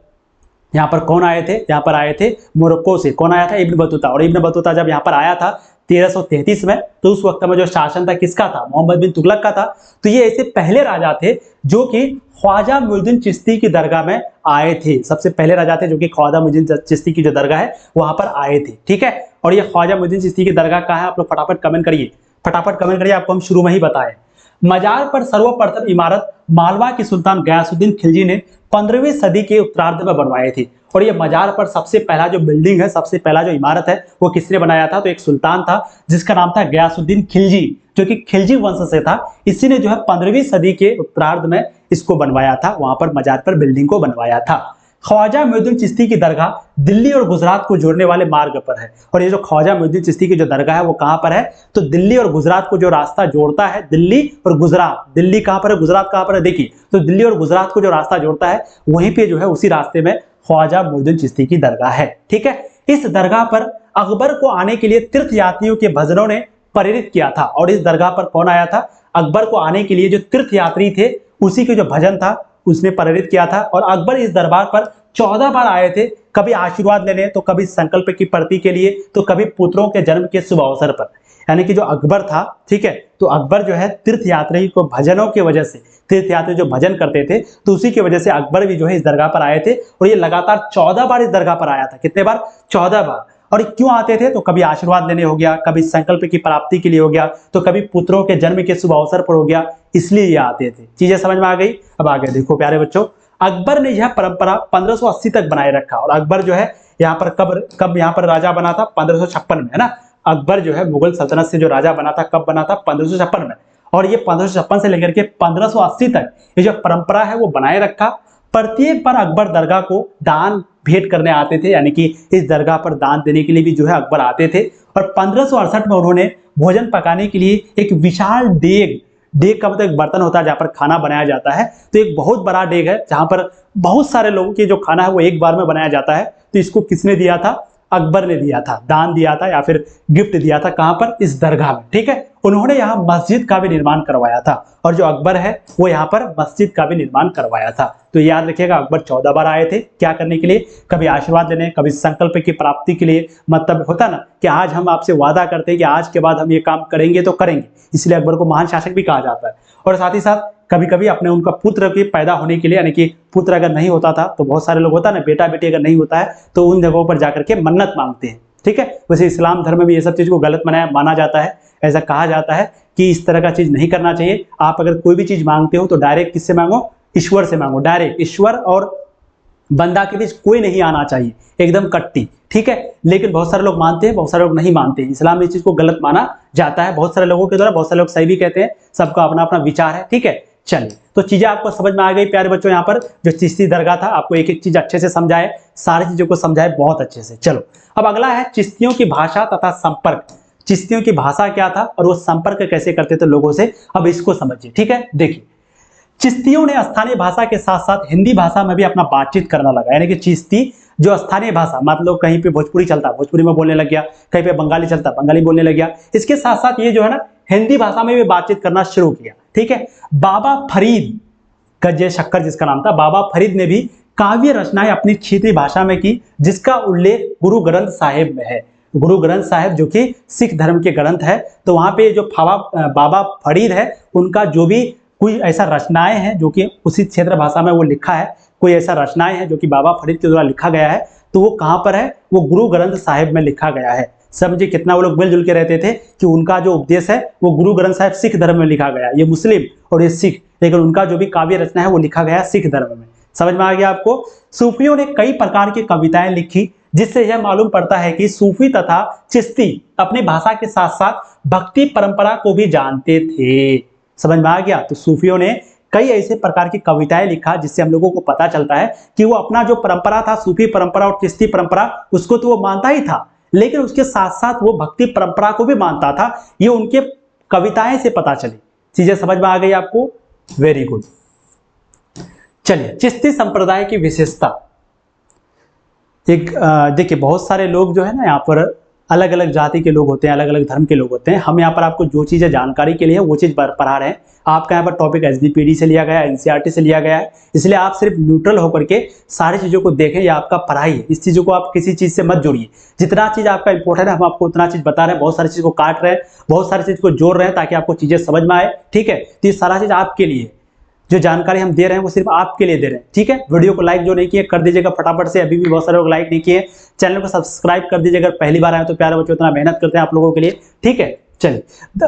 यहाँ पर कौन आए थे? यहाँ पर आए थे मोरक्को से। कौन आया था? Ibn Battuta. और इब्न बतूता जब यहाँ पर आया था 1333 में, तो उस वक्त में जो शासन था किसका था? मोहम्मद बिन तुगलक का था। तो ये ऐसे पहले राजा थे जो कि ख्वाजा मोइनुद्दीन चिश्ती की दरगाह में आए थे। सबसे पहले राजा थे जो कि ख्वाजा मोइनुद्दीन चिश्ती की जो दरगाह है वहां पर आए थे। ठीक है, और ये ख्वाजा मोइनुद्दीन चिश्ती की दरगाह कहाँ है? आप लोग फटाफट कमेंट करिए, फटाफट कमेंट करिए, आपको हम शुरू में ही बताएं। मजार पर सर्वप्रथम इमारत मालवा के सुल्तान गयासुद्दीन खिलजी ने 15वीं सदी के उत्तरार्ध में बनवाई थी। और ये मजार पर सबसे पहला जो बिल्डिंग है, सबसे पहला जो इमारत है, वो किसने बनाया था? तो एक सुल्तान था जिसका नाम था गयासुद्दीन खिलजी, जो कि खिलजी वंश से था। इसी ने जो है 15वीं सदी के उत्तरार्ध में इसको बनवाया था, वहां पर मजार पर बिल्डिंग को बनवाया था। ख्वाजा मोइनुद्दीन चिश्ती की दरगाह दिल्ली और गुजरात को जोड़ने वाले मार्ग पर है। और ये जो ख्वाजा मोइनुद्दीन चिश्ती की जो दरगाह है वो कहां पर है? तो दिल्ली और गुजरात को जो रास्ता जोड़ता है, दिल्ली और गुजरात, दिल्ली कहां पर है, गुजरात कहां पर है? देखिए, तो दिल्ली और गुजरात को जो रास्ता जोड़ता है वहीं पे जो है उसी रास्ते में ख्वाजा मोइनुद्दीन चिश्ती की दरगाह है। ठीक है, इस दरगाह पर अकबर को आने के लिए तीर्थ यात्रियों के भजनों ने प्रेरित किया था। और इस दरगाह पर कौन आया था? अकबर को आने के लिए जो तीर्थ यात्री थे उसी के जो भजन था उसने प्रेरित किया था। और अकबर इस दरबार पर 14 बार आए थे। कभी आशीर्वाद लेने, तो कभी संकल्प की पूर्ति के लिए, तो कभी पुत्रों के जन्म के शुभ अवसर पर। यानी कि जो अकबर था, ठीक है, तो अकबर जो है तीर्थ यात्री को भजनों की वजह से, तीर्थ यात्री जो भजन करते थे तो उसी की वजह से अकबर भी जो है इस दरगाह पर आए थे, और ये लगातार 14 बार इस दरगाह पर आया था। कितने बार? 14 बार। और क्यों आते थे? तो कभी आशीर्वाद लेने हो गया, कभी संकल्प की प्राप्ति के लिए हो गया, तो कभी पुत्रों के जन्म के शुभ अवसर पर हो गया, इसलिए ये आते थे। चीजें समझ में आ गई? अब आगे देखो प्यारे बच्चों, अकबर ने यह परंपरा 1580 तक बनाए रखा। और अकबर जो है यहाँ पर कब यहाँ पर राजा बना था? 1556 में, है ना। अकबर जो है मुगल सल्तनत से जो राजा बना था, कब बना था? 1556 में। और ये 1556 से लेकर के 1580 तक ये जो परंपरा है वो बनाए रखा। प्रत्येक बार अकबर दरगाह को दान भेंट करने आते थे, यानी कि इस दरगाह पर दान देने के लिए भी जो है अकबर आते थे। और 1568 में उन्होंने भोजन पकाने के लिए एक विशाल डेग, डेग का मतलब एक बर्तन होता है जहाँ पर खाना बनाया जाता है, तो एक बहुत बड़ा डेग है जहाँ पर बहुत सारे लोगों की जो खाना है वो एक बार में बनाया जाता है। तो इसको किसने दिया था? अकबर ने दिया था, दान दिया था या फिर गिफ्ट दिया था। कहां पर? इस दरगाह में, ठीक है। उन्होंने यहाँ मस्जिद का भी निर्माण करवाया था, और जो अकबर है वो यहाँ पर मस्जिद का भी निर्माण करवाया था। तो याद रखिएगा, अकबर 14 बार आए थे, क्या करने के लिए? कभी आशीर्वाद लेने, कभी संकल्प की प्राप्ति के लिए। मतलब होता ना कि आज हम आपसे वादा करते हैं कि आज के बाद हम ये काम करेंगे तो करेंगे, इसलिए अकबर को महान शासक भी कहा जाता है। और साथ ही साथ कभी कभी अपने उनका पुत्र के पैदा होने के लिए, यानी कि पुत्र अगर नहीं होता था तो बहुत सारे लोग होता है ना, बेटा बेटी अगर नहीं होता है तो उन जगहों पर जाकर के मन्नत मांगते हैं, ठीक है। वैसे इस्लाम धर्म में ये सब चीज को गलत माना जाता है। ऐसा कहा जाता है कि इस तरह का चीज नहीं करना चाहिए। आप अगर कोई भी चीज मांगते हो तो डायरेक्ट किससे मांगो? ईश्वर से मांगो। डायरेक्ट ईश्वर और बंदा के बीच कोई नहीं आना चाहिए, एकदम कट्टी, ठीक है। लेकिन बहुत सारे लोग मानते हैं, बहुत सारे लोग नहीं मानते हैं। इस्लाम में इस चीज को गलत माना जाता है बहुत सारे लोगों के द्वारा, बहुत सारे लोग सही भी कहते हैं, सबका अपना अपना विचार है, ठीक है। चलिए, तो चीजें आपको समझ में आ गई प्यारे बच्चों। यहाँ पर जो चिश्ती दरगाह था, आपको एक एक चीज अच्छे से समझाए, सारी चीजों को समझाए बहुत अच्छे से। चलो, अब अगला है चिश्तियों की भाषा तथा संपर्क। चिश्तियों की भाषा क्या था और वो संपर्क कैसे करते थे लोगों से, अब इसको समझिए, ठीक है। देखिए, चिश्तियों ने स्थानीय भाषा के साथ साथ हिंदी भाषा में भी अपना बातचीत करना लगा। यानी कि चिश्ती जो स्थानीय भाषा, मतलब कहीं पे भोजपुरी चलता, भोजपुरी में बोलने लग गया, कहीं पे बंगाली चलता, बंगाली बोलने लग गया। इसके साथ साथ ये जो है ना, हिंदी भाषा में भी बातचीत करना शुरू किया, ठीक है। बाबा फरीद गज्जे शक्कर जिसका नाम था, बाबा फरीद ने भी काव्य रचनाएं अपनी क्षेत्रीय भाषा में की, जिसका उल्लेख गुरु ग्रंथ साहिब में है। गुरु ग्रंथ साहिब जो कि सिख धर्म के ग्रंथ है, तो वहां पे जो बाबा फरीद है, उनका जो भी कोई ऐसा रचनाएं हैं जो कि उसी क्षेत्र भाषा में वो लिखा है, कोई ऐसा रचनाएं हैं जो कि बाबा फरीद के द्वारा लिखा गया है, तो वो कहाँ पर है? वो गुरु ग्रंथ साहिब में लिखा गया है। समझिए कितना वो लोग मिलजुल के रहते थे कि उनका जो उपदेश है वो गुरु ग्रंथ साहिब सिख धर्म में लिखा गया, ये मुस्लिम और ये सिख, लेकिन उनका जो भी काव्य रचना है वो लिखा गया सिख धर्म में। समझ में आ गया आपको? सूफियों ने कई प्रकार की कविताएं लिखी, जिससे यह मालूम पड़ता है कि सूफी तथा चिश्ती अपनी भाषा के साथ साथ भक्ति परंपरा को भी जानते थे। समझ में आ गया? तो सूफियों ने कई ऐसे प्रकार की कविताएं लिखा, जिससे हम लोगों को पता चलता है कि वो अपना जो परंपरा था, सूफी परंपरा और चिश्ती परंपरा, उसको तो वो मानता ही था, लेकिन उसके साथ साथ वो भक्ति परंपरा को भी मानता था। ये उनके कविताएं से पता चली। चीजें समझ में आ गई आपको? Very good. चलिए, चिश्ती संप्रदाय की विशेषता। एक देखिए, बहुत सारे लोग जो है ना, यहाँ पर अलग अलग जाति के लोग होते हैं, अलग अलग धर्म के लोग होते हैं। हम यहाँ पर आपको जो चीज़ें जानकारी के लिए है वो चीज़ पढ़ा रहे हैं। आपका यहाँ पर टॉपिक एसजीपीडी से लिया गया है, एनसीईआरटी से लिया गया है, इसलिए आप सिर्फ न्यूट्रल होकर के सारी चीज़ों को देखें। ये आपका पढ़ाई है, इस चीज़ों को आप किसी चीज़ से मत जोड़िए। जितना चीज़ आपका इंपॉर्टेंट है हम आपको उतना चीज़ बता रहे हैं, बहुत सारी चीज़ को काट रहे हैं, बहुत सारी चीज़ को जोड़ रहे हैं ताकि आपको चीज़ें समझ में आए, ठीक है। तो ये सारा चीज़ आपके लिए, जो जानकारी हम दे रहे हैं वो सिर्फ आपके लिए दे रहे हैं, ठीक है। वीडियो को लाइक जो नहीं किए कर दीजिएगा फटाफट से, अभी भी बहुत सारे लोग लाइक नहीं किए। चैनल को सब्सक्राइब कर दीजिए अगर पहली बार आए तो, प्यारे बच्चों इतना मेहनत करते हैं आप लोगों के लिए, ठीक है। चलिए,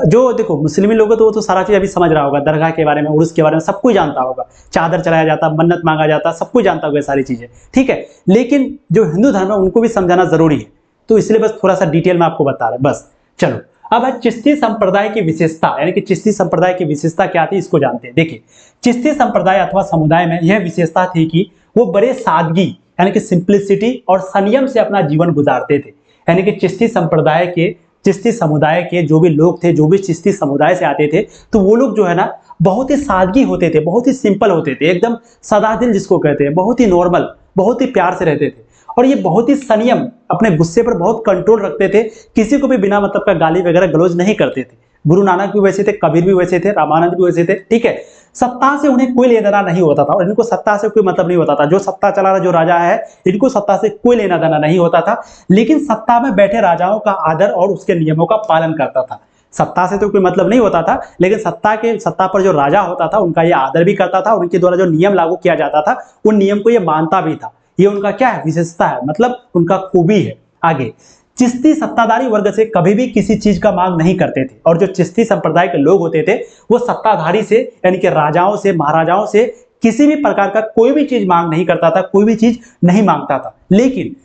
जो देखो मुस्लिम लोग तो वो तो सारा चीज अभी समझ रहा होगा, दरगाह के बारे में, उर्स के बारे में सब कुछ जानता होगा, चादर चलाया जाता, मन्नत मांगा जाता, सब कुछ जानता होगा सारी चीजें, ठीक है। लेकिन जो हिंदू धर्म है उनको भी समझाना जरूरी है, तो इसलिए बस थोड़ा सा डिटेल में आपको बता रहे हैं बस। चलो, अब है चिश्ती संप्रदाय की विशेषता, यानी कि चिश्ती संप्रदाय की विशेषता क्या थी इसको जानते हैं। देखिए, चिश्ती संप्रदाय अथवा समुदाय में यह विशेषता थी कि वो बड़े सादगी, यानी कि सिंप्लिसिटी और संयम से अपना जीवन गुजारते थे। यानी कि चिश्ती संप्रदाय के, चिश्ती समुदाय के जो भी लोग थे, जो भी चिश्ती समुदाय से आते थे, तो वो लोग जो है ना बहुत ही सादगी होते थे, बहुत ही सिंपल होते थे, एकदम सदा दिल जिसको कहते हैं, बहुत ही नॉर्मल, बहुत ही प्यार से रहते थे। और ये बहुत ही संयम, अपने गुस्से पर बहुत कंट्रोल रखते थे, किसी को भी बिना मतलब का गाली वगैरह गलौज नहीं करते थे। गुरु नानक भी वैसे थे, कबीर भी वैसे थे, रामानंद भी वैसे थे, ठीक है। सत्ता से उन्हें कोई लेना देना नहीं होता था और इनको सत्ता से कोई मतलब नहीं होता था। जो सत्ता चला रहा जो राजा है, इनको सत्ता से कोई लेना देना नहीं होता था, लेकिन सत्ता में बैठे राजाओं का आदर और उसके नियमों का पालन करता था। सत्ता से तो कोई मतलब नहीं होता था, लेकिन सत्ता पर जो राजा होता था उनका ये आदर भी करता था और उनके द्वारा जो नियम लागू किया जाता था उन नियम को ये मानता भी था। ये उनका क्या है, विशेषता है, मतलब उनका खूबी है। आगे, चिश्ती सत्ताधारी वर्ग से कभी भी किसी चीज का मांग नहीं करते थे और जो चिश्ती संप्रदाय के लोग होते थे वो सत्ताधारी से यानी कि राजाओं से, महाराजाओं से किसी भी प्रकार का कोई भी चीज मांग नहीं करता था, कोई भी चीज नहीं मांगता था। लेकिन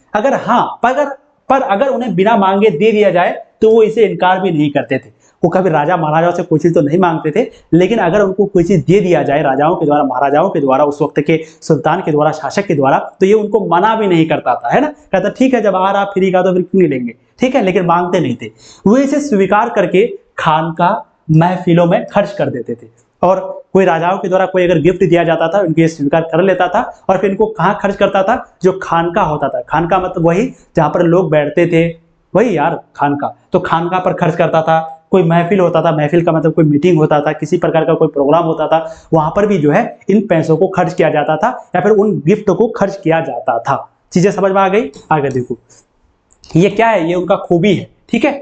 पर अगर उन्हें बिना मांगे दे दिया जाए तो वो इसे इनकार भी नहीं करते थे। वो कभी राजा महाराजाओं से कोई चीज तो नहीं मांगते थे, लेकिन अगर उनको कोई चीज दे दिया जाए राजाओं के द्वारा, महाराजाओं के द्वारा, उस वक्त के सुल्तान के द्वारा, शासक के द्वारा, तो ये उनको मना भी नहीं करता था, है ना। कहता ठीक है, जब आ रहा फ्री का तो फिर क्यों नहीं लेंगे, ठीक है, लेकिन मांगते नहीं थे। वो इसे स्वीकार करके खानका महफिलों में खर्च कर देते थे और कोई राजाओं के द्वारा कोई अगर गिफ्ट दिया जाता था उनको ये स्वीकार कर लेता था और फिर इनको कहाँ खर्च करता था, जो खानका होता था। खानका मतलब वही जहां पर लोग बैठते थे, वही यार खानका, तो खानका पर खर्च करता था। कोई महफिल होता था, महफिल का मतलब कोई मीटिंग होता था, किसी प्रकार का कोई प्रोग्राम होता था, वहां पर भी जो है इन पैसों को खर्च किया जाता था या फिर उन गिफ्ट को खर्च किया जाता था। चीजें समझ में आ गई। आगे देखो, ये क्या है, ये उनका खूबी है, ठीक है।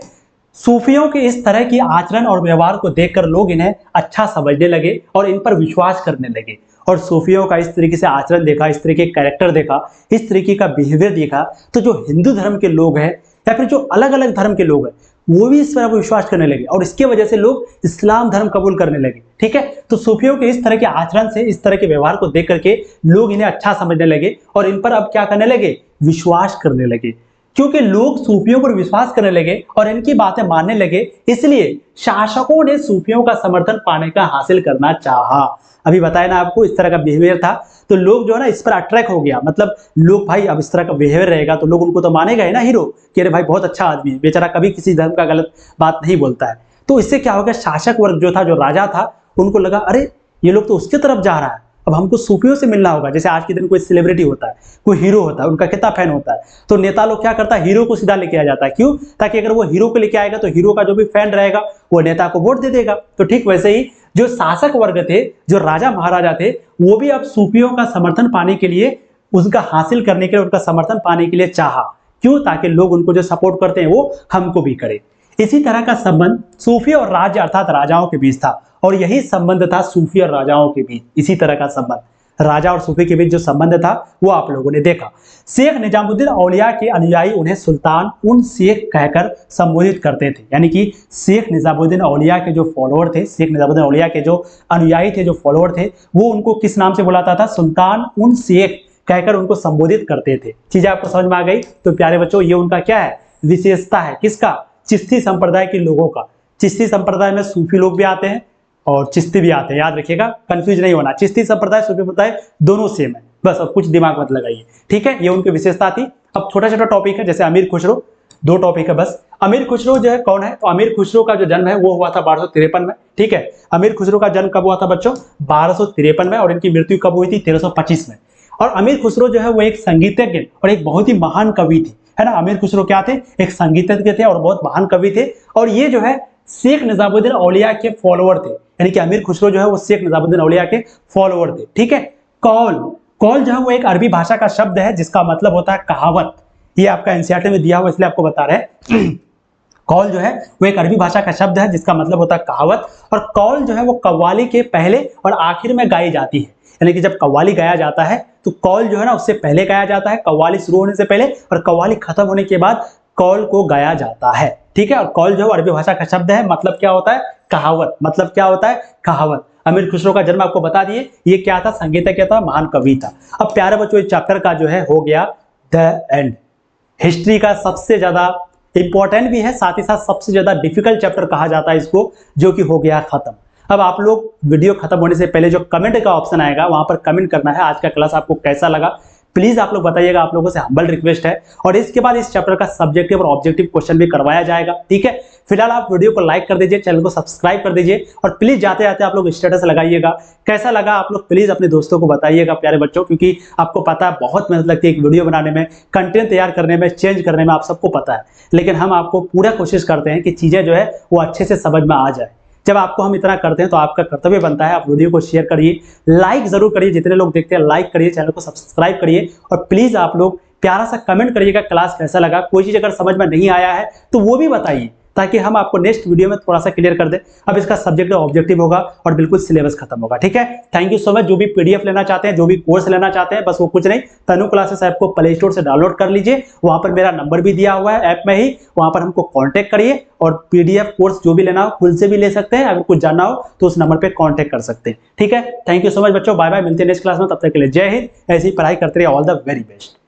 सूफियों के इस तरह की आचरण और व्यवहार को देखकर लोग इन्हें अच्छा समझने लगे और इन पर विश्वास करने लगे। और सूफियों का इस तरीके से आचरण देखा, इस तरीके का कैरेक्टर देखा, इस तरीके का बिहेवियर देखा, तो जो हिंदू धर्म के लोग हैं या फिर जो अलग अलग धर्म के लोग हैं वो भी इस पर विश्वास करने लगे और इसके वजह से लोग इस्लाम धर्म कबूल करने लगे, ठीक है। तो सूफियों के इस तरह के आचरण से, इस तरह के व्यवहार को देख करके लोग इन्हें अच्छा समझने लगे और इन पर अब क्या करने लगे, विश्वास करने लगे। क्योंकि लोग सूफियों पर विश्वास करने लगे और इनकी बातें मानने लगे, इसलिए शासकों ने सूफियों का समर्थन पाने का हासिल करना चाहा। अभी बताया ना आपको, इस तरह का बिहेवियर था तो लोग जो है ना इस पर अट्रैक्ट हो गया। मतलब लोग, भाई अब इस तरह का बिहेवियर रहेगा तो लोग उनको तो मानेगा ही ना हीरो, कि अरे भाई बहुत अच्छा आदमी है, बेचारा कभी किसी धर्म का गलत बात नहीं बोलता है। तो इससे क्या हो गया, शासक वर्ग जो था, जो राजा था, उनको लगा अरे ये लोग तो उसके तरफ जा रहा है, अब हमको सूफियों से मिलना होगा। जैसे आज के दिन कोई सेलिब्रिटी होता है, कोई हीरो होता है, उनका कितना फैन होता है, तो नेता लोग क्या करता है, हीरो को सीधा लेके आ जाता है। क्यों? ताकि अगर वो हीरो को लेके आएगा तो हीरो का जो भी फैन रहेगा वो नेता को वोट दे देगा। तो ठीक वैसे ही जो शासक वर्ग थे, जो राजा महाराजा थे, वो भी अब सूफियों का समर्थन पाने के लिए, उसका हासिल करने के लिए, उनका समर्थन पाने के लिए चाहा। क्यों? ताकि लोग उनको जो सपोर्ट करते हैं वो हमको भी करें। इसी तरह का संबंध सूफी और राज्य अर्थात राजाओं के बीच था और यही संबंध था सूफी और राजाओं के बीच। इसी तरह का संबंध राजा और सूफी के बीच जो संबंध था वो आप लोगों ने देखा। शेख निजामुद्दीन औलिया के अनुयायी उन्हें सुल्तान उन शेख कहकर संबोधित करते थे। यानी कि शेख निजामुद्दीन औलिया के जो फॉलोअर थे, शेख निजामुद्दीन औलिया के जो अनुयायी थे, जो फॉलोअर थे, वो उनको किस नाम से बुलाता था, सुल्तान उन शेख कहकर उनको संबोधित करते थे। चीजें आपको समझ में आ गई। तो प्यारे बच्चों, ये उनका क्या है, विशेषता है। किसका? चिश्ती संप्रदाय के लोगों का। चिश्ती संप्रदाय में सूफी लोग भी आते हैं और चिश्ती भी आते हैं, याद रखिएगा, कंफ्यूज नहीं होना। चिश्ती संप्रदाय, सूफी संप्रदाय दोनों सेम है, बस अब कुछ दिमाग मत लगाइए, ठीक है। ये उनकी विशेषता थी। अब छोटा छोटा टॉपिक है, जैसे अमीर खुसरो, दो टॉपिक है बस। अमीर खुसरो जो है कौन है, तो अमीर खुसरो का जो जन्म है वो हुआ था 1253 में, ठीक है। अमीर खुसरो का जन्म कब हुआ था बच्चों, 1253 में, और इनकी मृत्यु कब हुई थी, 1325 में। और अमीर खुसरो जो है वो एक संगीतज्ञ और एक बहुत ही महान कवि थे, है ना। अमीर खुसरो क्या थे, एक संगीतज्ञ थे और बहुत महान कवि थे। और ये जो है शेख निजामुद्दीन औलिया के फॉलोअर थे, यानी कि अमीर खुसरो जो है वो शेख निजामुद्दीन औलिया के फॉलोअर थे, ठीक है। कौल, कौल जो है वो एक अरबी भाषा का शब्द है जिसका मतलब होता है कहावत। ये आपका एनसीईआरटी में दिया हुआ, इसलिए आपको बता रहे हैं। कौल जो है वो एक अरबी भाषा का शब्द है जिसका मतलब होता है कहावत। और कौल जो है वो कव्वाली के पहले और आखिर में गाई जाती है। यानी कि जब कव्वाली गाया जाता है तो कौल जो है ना उससे पहले गाया जाता है, कव्वाली शुरू होने से पहले, और कव्वाली खत्म होने के बाद कौल को गाया जाता है, ठीक है। और कौल जो अरबी भाषा का शब्द है, मतलब क्या होता है, कहावत। मतलब क्या होता है, कहावत। अमीर खुसरो का जन्म आपको बता दिए, ये क्या था, संगीतज्ञ क्या था, महान कवि था। अब प्यारे बच्चों, इस चैप्टर का जो है हो गया द एंड। हिस्ट्री का सबसे ज्यादा इंपॉर्टेंट भी है, साथ ही साथ सबसे ज्यादा डिफिकल्ट चैप्टर कहा जाता है इसको, जो कि हो गया खत्म। अब आप लोग वीडियो खत्म होने से पहले जो कमेंट का ऑप्शन आएगा वहां पर कमेंट करना है आज का क्लास आपको कैसा लगा, प्लीज आप लोग बताइएगा, आप लोगों से हम्बल रिक्वेस्ट है। और इसके बाद इस चैप्टर का सब्जेक्टिव और ऑब्जेक्टिव क्वेश्चन भी करवाया जाएगा, ठीक है। फिलहाल आप वीडियो को लाइक कर दीजिए, चैनल को सब्सक्राइब कर दीजिए और प्लीज जाते जाते आप लोग स्टेटस लगाइएगा। कैसा लगा आप लोग प्लीज अपने दोस्तों को बताइएगा प्यारे बच्चों, क्योंकि आपको पता है बहुत मेहनत लगती है एक वीडियो बनाने में, कंटेंट तैयार करने में, चेंज करने में, आप सबको पता है। लेकिन हम आपको पूरा कोशिश करते हैं कि चीजें जो है वो अच्छे से समझ में आ जाए। जब आपको हम इतना करते हैं तो आपका कर्तव्य बनता है आप वीडियो को शेयर करिए, लाइक जरूर करिए, जितने लोग देखते हैं लाइक करिए, चैनल को सब्सक्राइब करिए और प्लीज आप लोग प्यारा सा कमेंट करिएगा क्लास कैसा लगा। कोई चीज अगर समझ में नहीं आया है तो वो भी बताइए ताकि हम आपको नेक्स्ट वीडियो में थोड़ा सा क्लियर कर दें। अब इसका सब्जेक्ट ऑब्जेक्टिव होगा और बिल्कुल सिलेबस खत्म होगा। ठीक है, थैंक यू सो मच। जो भी पीडीएफ लेना चाहते हैं, जो भी कोर्स लेना चाहते हैं, बस वो कुछ नहीं, तनु क्लासेस ऐप को प्ले स्टोर से डाउनलोड कर लीजिए। वहां पर मेरा नंबर भी दिया हुआ है ऐप में ही, वहां पर हमको कॉन्टेक्ट करिए और पीडीएफ कोर्स जो भी लेना हो खुद से भी ले सकते हैं। अगर कुछ जानना हो तो उस नंबर पर कॉन्टेक्ट कर सकते हैं। ठीक है, थैंक यू सो मच बच्चों, बाय बाय, मिलते हैं नेक्स्ट क्लास में। तब तक के लिए जय हिंद। ऐसी पढ़ाई करते रहिए, ऑल द वेरी बेस्ट।